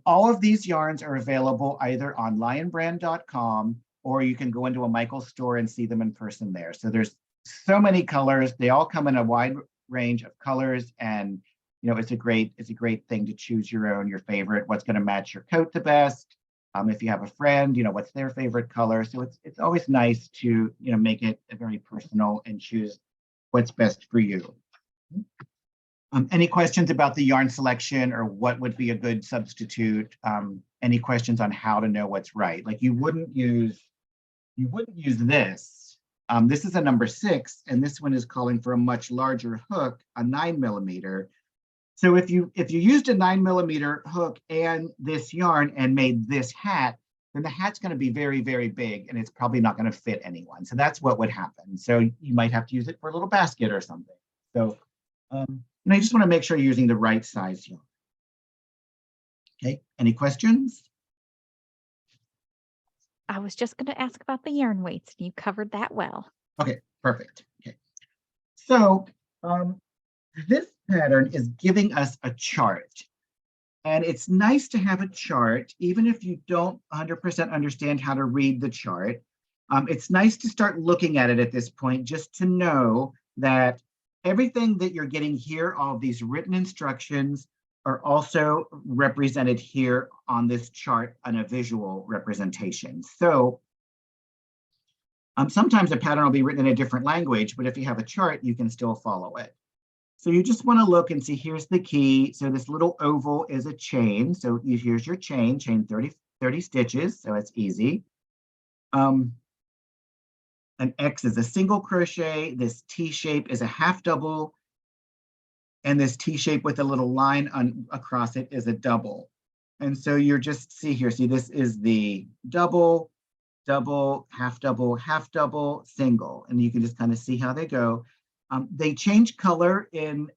All of these yarns are available either on lionbrand.com or you can go into a Michaels store and see them in person there. So there's so many colors. They all come in a wide range of colors, and it's a great thing to choose your favorite, what's going to match your coat the best. If you have a friend, what's their favorite color. So it's always nice to make it very personal and choose what's best for you. Any questions about the yarn selection or what would be a good substitute? Any questions on how to know what's right? Like you wouldn't use this. This is a number 6, and this one is calling for a much larger hook, a 9mm. So if you used a 9mm hook and this yarn and made this hat, then the hat's going to be very, very big, and it's probably not going to fit anyone. So that's what would happen. So you might have to use it for a little basket or something. So you just want to make sure you're using the right size yarn. Okay, any questions? I was just going to ask about the yarn weights, and you covered that well. Okay, perfect. Okay, so this pattern is giving us a chart. And it's nice to have a chart, even if you don't 100% understand how to read the chart. It's nice to start looking at it at this point, just to know that everything that you're getting here, all of these written instructions, are also represented here on this chart on a visual representation. So sometimes a pattern will be written in a different language, but if you have a chart, you can still follow it. So you just want to look and see, here's the key. So this little oval is a chain. So here's your chain 30 stitches. So it's easy. An X is a single crochet. This T shape is a half double. And this T shape with a little line across it is a double. And so you're just see here, see this is the double, double, half double, single. And you can just kind of see how they go. They change color in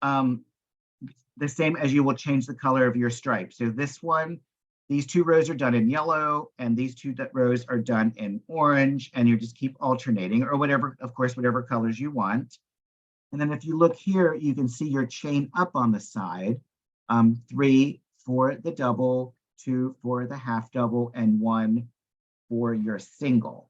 the same as you will change the color of your stripe. So this one, these 2 rows are done in yellow, and these 2 rows are done in orange, and you just keep alternating, or whatever, of course, whatever colors you want. And then if you look here, you can see your chain up on the side, 3 for the double, 2 for the half double, and 1 for your single.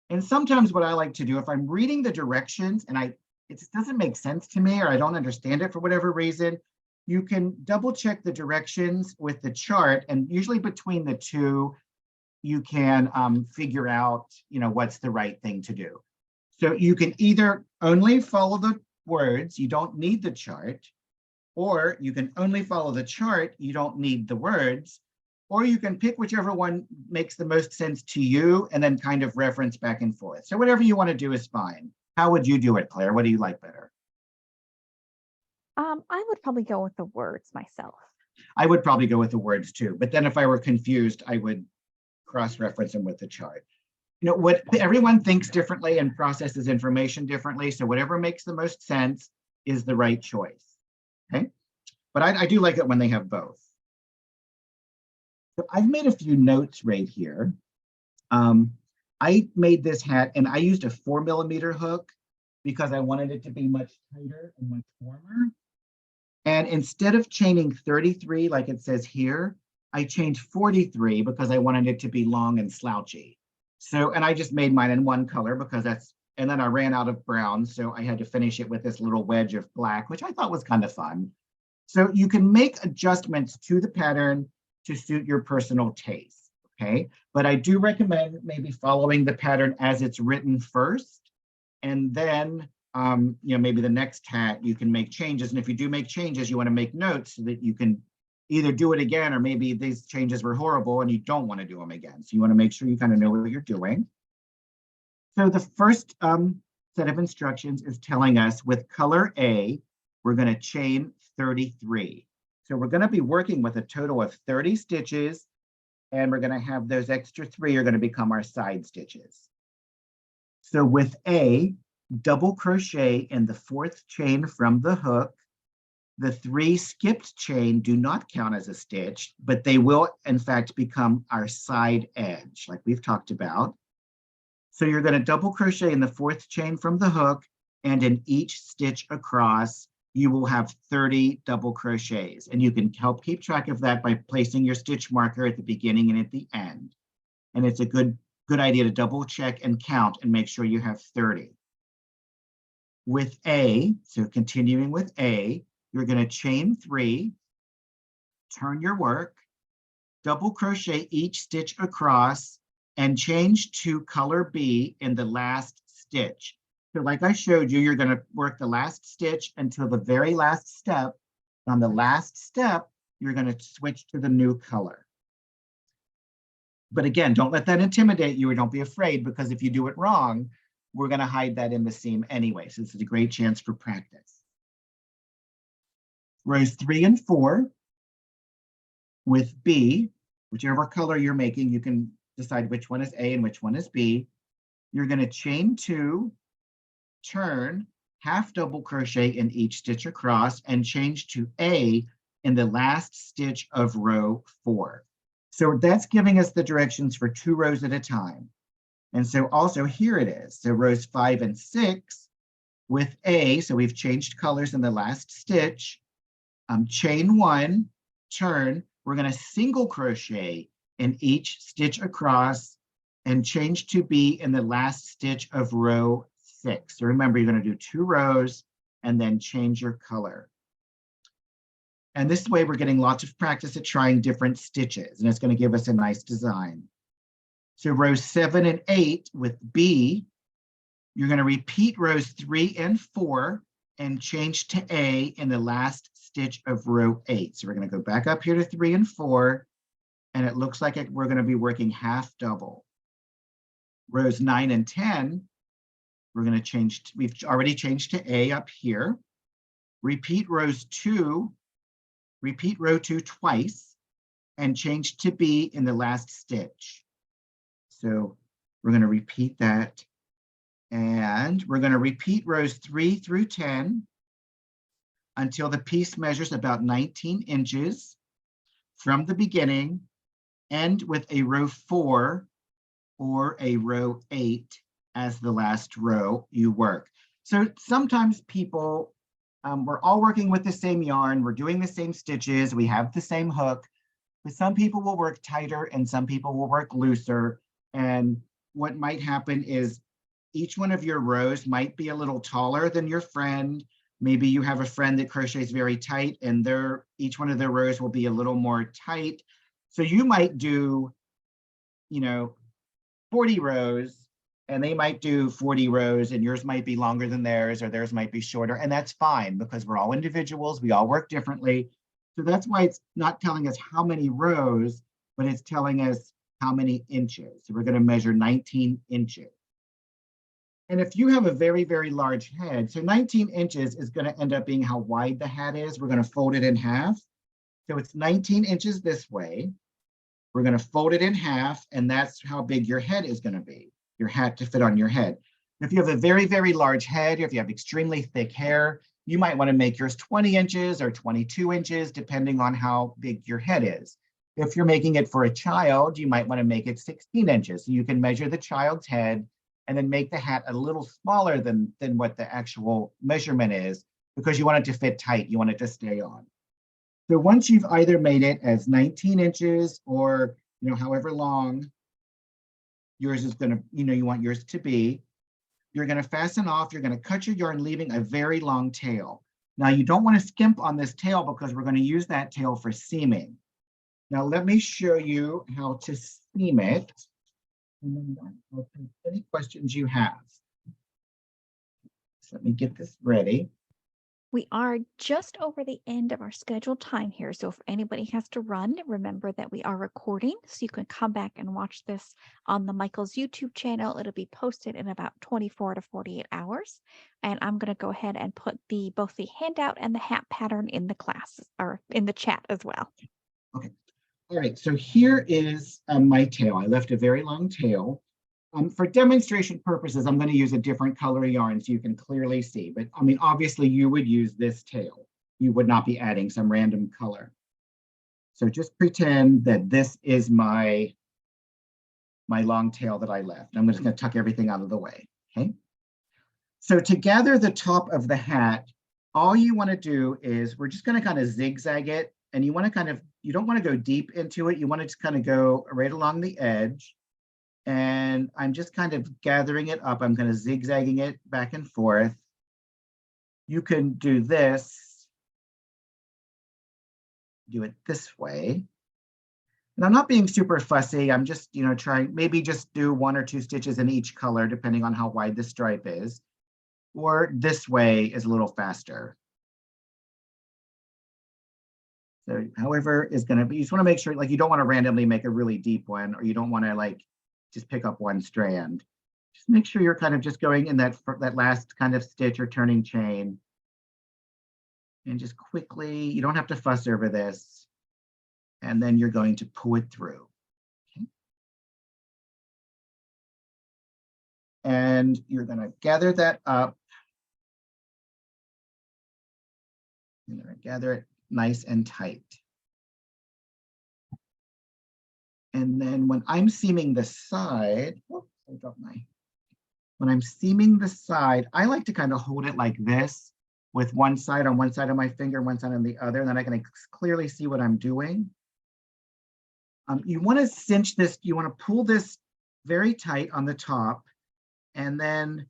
And sometimes what I like to do, if I'm reading the directions and it doesn't make sense to me, or I don't understand it for whatever reason, you can double check the directions with the chart, and usually between the 2, you can figure out, what's the right thing to do. So you can either only follow the words, you don't need the chart, or you can only follow the chart, you don't need the words, or you can pick whichever one makes the most sense to you and then kind of reference back and forth. So whatever you want to do is fine. How would you do it, Claire? What do you like better? I would probably go with the words myself. I would probably go with the words too, but then if I were confused, I would cross-reference them with the chart. What everyone thinks differently and processes information differently, so whatever makes the most sense is the right choice. Okay, but I do like it when they have both. So I've made a few notes right here. I made this hat and I used a 4mm hook because I wanted it to be much tighter and much warmer. And instead of chaining 33 like it says here, I changed 43 because I wanted it to be long and slouchy. So, and I just made mine in one color because and then I ran out of brown, so I had to finish it with this little wedge of black, which I thought was kind of fun. So you can make adjustments to the pattern to suit your personal taste, okay? But I do recommend maybe following the pattern as it's written first, and then maybe the next hat you can make changes. And if you do make changes, you want to make notes so that you can either do it again, or maybe these changes were horrible and you don't want to do them again. So you want to make sure you kind of know what you're doing. So the first set of instructions is telling us with color A, we're going to chain 33. So we're going to be working with a total of 30 stitches, and we're going to have those extra 3 are going to become our side stitches. So with A, double crochet in the 4th chain from the hook. The 3 skipped chain do not count as a stitch, but they will in fact become our side edge, like we've talked about. So you're going to double crochet in the 4th chain from the hook, and in each stitch across, you will have 30 double crochets. And you can help keep track of that by placing your stitch marker at the beginning and at the end. And it's a good idea to double check and count and make sure you have 30. With A, so continuing with A, you're going to chain 3, turn your work, double crochet each stitch across, and change to color B in the last stitch. So like I showed you, you're going to work the last stitch until the very last step. On the last step, you're going to switch to the new color. But again, don't let that intimidate you, or don't be afraid, because if you do it wrong, we're going to hide that in the seam anyway. So this is a great chance for practice. Rows 3 and 4 with B, whichever color you're making, you can decide which one is A and which one is B. You're going to chain 2, turn, half double crochet in each stitch across, and change to A in the last stitch of row 4. So that's giving us the directions for 2 rows at a time. And so also here it is. So rows 5 and 6 with A, so we've changed colors in the last stitch, chain 1, turn, we're going to single crochet in each stitch across and change to B in the last stitch of row 6. So remember, you're going to do 2 rows and then change your color. And this way we're getting lots of practice at trying different stitches, and it's going to give us a nice design. So rows 7 and 8 with B, you're going to repeat rows 3 and 4 and change to A in the last stitch of row 8. So we're going to go back up here to 3 and 4, and it looks like we're going to be working half double. Rows 9 and 10, we're going to change, we've already changed to A up here. Repeat row 2 twice, and change to B in the last stitch. So we're going to repeat that, and we're going to repeat rows 3 through 10 until the piece measures about 19 inches from the beginning, end with a row 4 or a row 8 as the last row you work. So sometimes people, we're all working with the same yarn, we're doing the same stitches, we have the same hook, but some people will work tighter and some people will work looser. And what might happen is each one of your rows might be a little taller than your friend. Maybe you have a friend that crochets very tight and each one of their rows will be a little more tight. So you might do, 40 rows, and they might do 40 rows, and yours might be longer than theirs, or theirs might be shorter. And that's fine, because we're all individuals. We all work differently. So that's why it's not telling us how many rows, but it's telling us how many inches. So we're going to measure 19 inches. And if you have a very, very large head, so 19 inches is going to end up being how wide the hat is. We're going to fold it in half. So it's 19 inches this way. We're going to fold it in half, and that's how big your head is going to be, your hat to fit on your head. If you have a very, very large head, or if you have extremely thick hair, you might want to make yours 20 inches or 22 inches, depending on how big your head is. If you're making it for a child, you might want to make it 16 inches. So you can measure the child's head and then make the hat a little smaller than what the actual measurement is, because you want it to fit tight. You want it to stay on. So once you've either made it as 19 inches or, however long yours is going to, you want yours to be, you're going to fasten off, you're going to cut your yarn, leaving a very long tail. Now you don't want to skimp on this tail, because we're going to use that tail for seaming. Now let me show you how to seam it, and then I'll take any questions you have. So let me get this ready. We are just over the end of our scheduled time here. So if anybody has to run, remember that we are recording. So you can come back and watch this on the Michael's YouTube channel. It'll be posted in about 24 to 48 hours. And I'm going to go ahead and put both the handout and the hat pattern in the class, or in the chat as well. Okay. All right. So here is my tail. I left a very long tail. For demonstration purposes, I'm going to use a different color yarn so you can clearly see. But I mean, obviously, you would use this tail. You would not be adding some random color. So just pretend that this is my long tail that I left. I'm just going to tuck everything out of the way. Okay. So to gather the top of the hat, all you want to do is we're just going to kind of zigzag it. And you want to kind of, you don't want to go deep into it. You want it to kind of go right along the edge. And I'm just kind of gathering it up. I'm kind of zigzagging it back and forth. You can do this, do it this way. And I'm not being super fussy. I'm just, trying, maybe just do 1 or 2 stitches in each color, depending on how wide the stripe is. Or this way is a little faster. So however is going to be, you just want to make sure, like, you don't want to randomly make a really deep one, or you don't want to like just pick up one strand. Just make sure you're kind of just going in that last kind of stitch or turning chain. And just quickly, you don't have to fuss over this. And then you're going to pull it through. Okay. And you're going to gather that up. You're going to gather it nice and tight. And then when I'm seaming the side, whoops, I dropped when I'm seaming the side, I like to kind of hold it like this with one side on one side of my finger, one side on the other, and then I can clearly see what I'm doing. You want to cinch this, you want to pull this very tight on the top and then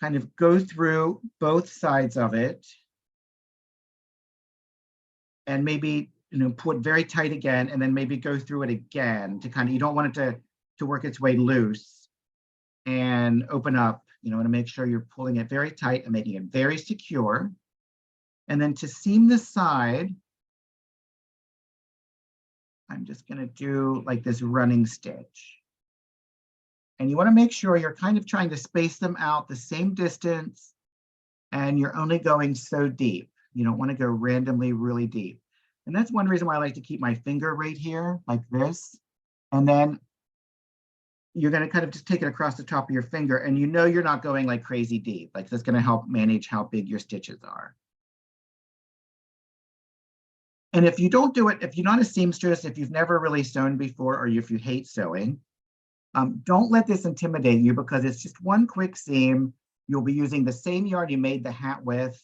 kind of go through both sides of it. And maybe, pull it very tight again, and then maybe go through it again to kind of, you don't want it to work its way loose and open up, to make sure you're pulling it very tight and making it very secure. And then to seam the side, I'm just going to do like this running stitch. And you want to make sure you're kind of trying to space them out the same distance, and you're only going so deep. You don't want to go randomly really deep. And that's one reason why I like to keep my finger right here like this. And then you're going to kind of just take it across the top of your finger, and you're not going like crazy deep. Like that's going to help manage how big your stitches are. And if you don't do it, if you're not a seamstress, if you've never really sewn before, or if you hate sewing, don't let this intimidate you, because it's just one quick seam. You'll be using the same yarn you made the hat with.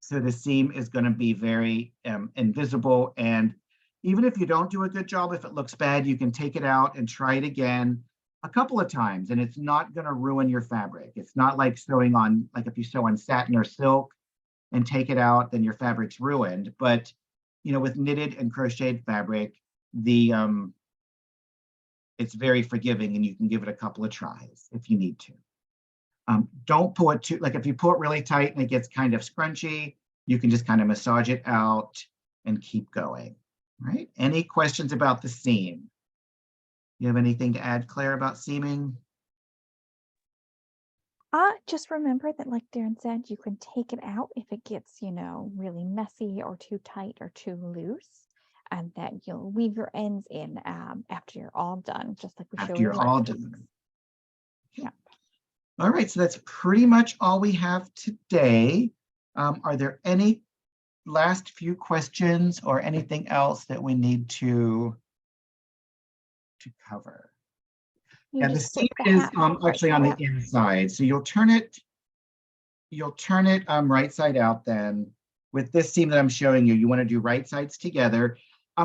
So the seam is going to be very invisible. And even if you don't do a good job, if it looks bad, you can take it out and try it again a couple of times, and it's not going to ruin your fabric. It's not like sewing on, like if you sew on satin or silk and take it out, then your fabric's ruined. But, with knitted and crocheted fabric, it's very forgiving, and you can give it a couple of tries if you need to. Don't pull it too, like if you pull it really tight and it gets kind of scrunchy, you can just kind of massage it out and keep going, right? Any questions about the seam? You have anything to add, Claire, about seaming? Just remember that, like Darren said, you can take it out if it gets, really messy or too tight or too loose, and that you'll weave your ends in after you're all done, just like we showed. After you're all done. Yeah. All right, so that's pretty much all we have today. Are there any last few questions or anything else that we need to cover? Yeah, the seam is actually on the inside, so you'll turn it right side out. Then with this seam that I'm showing you, you want to do right sides together.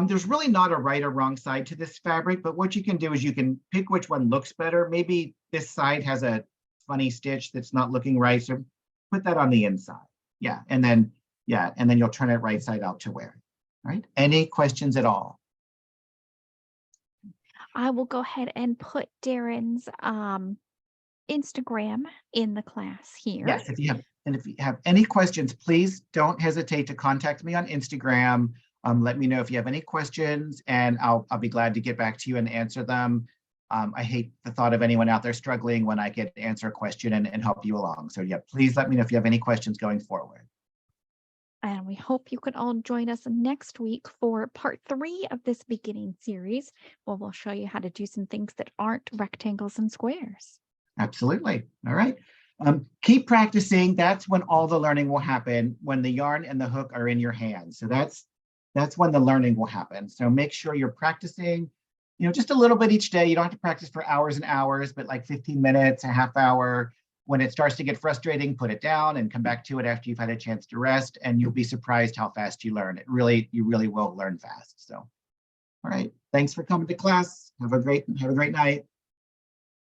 There's really not a right or wrong side to this fabric, but what you can do is you can pick which one looks better. Maybe this side has a funny stitch that's not looking right, so put that on the inside. Yeah, and then you'll turn it right side out to wear it. All right, any questions at all? I will go ahead and put Darren's Instagram in the class here. Yes, if you have any questions, please don't hesitate to contact me on Instagram. Let me know if you have any questions, and I'll be glad to get back to you and answer them. I hate the thought of anyone out there struggling when I get to answer a question and help you along. So yeah, please let me know if you have any questions going forward. And we hope you can all join us next week for part 3 of this beginning series, where we'll show you how to do some things that aren't rectangles and squares. Absolutely. All right. Keep practicing. That's when all the learning will happen, when the yarn and the hook are in your hands. So that's when the learning will happen. So make sure you're practicing, just a little bit each day. You don't have to practice for hours and hours, but like 15 minutes, a half hour. When it starts to get frustrating, put it down and come back to it after you've had a chance to rest, and you'll be surprised how fast you learn. You really will learn fast. So, all right. Thanks for coming to class. Have a great night.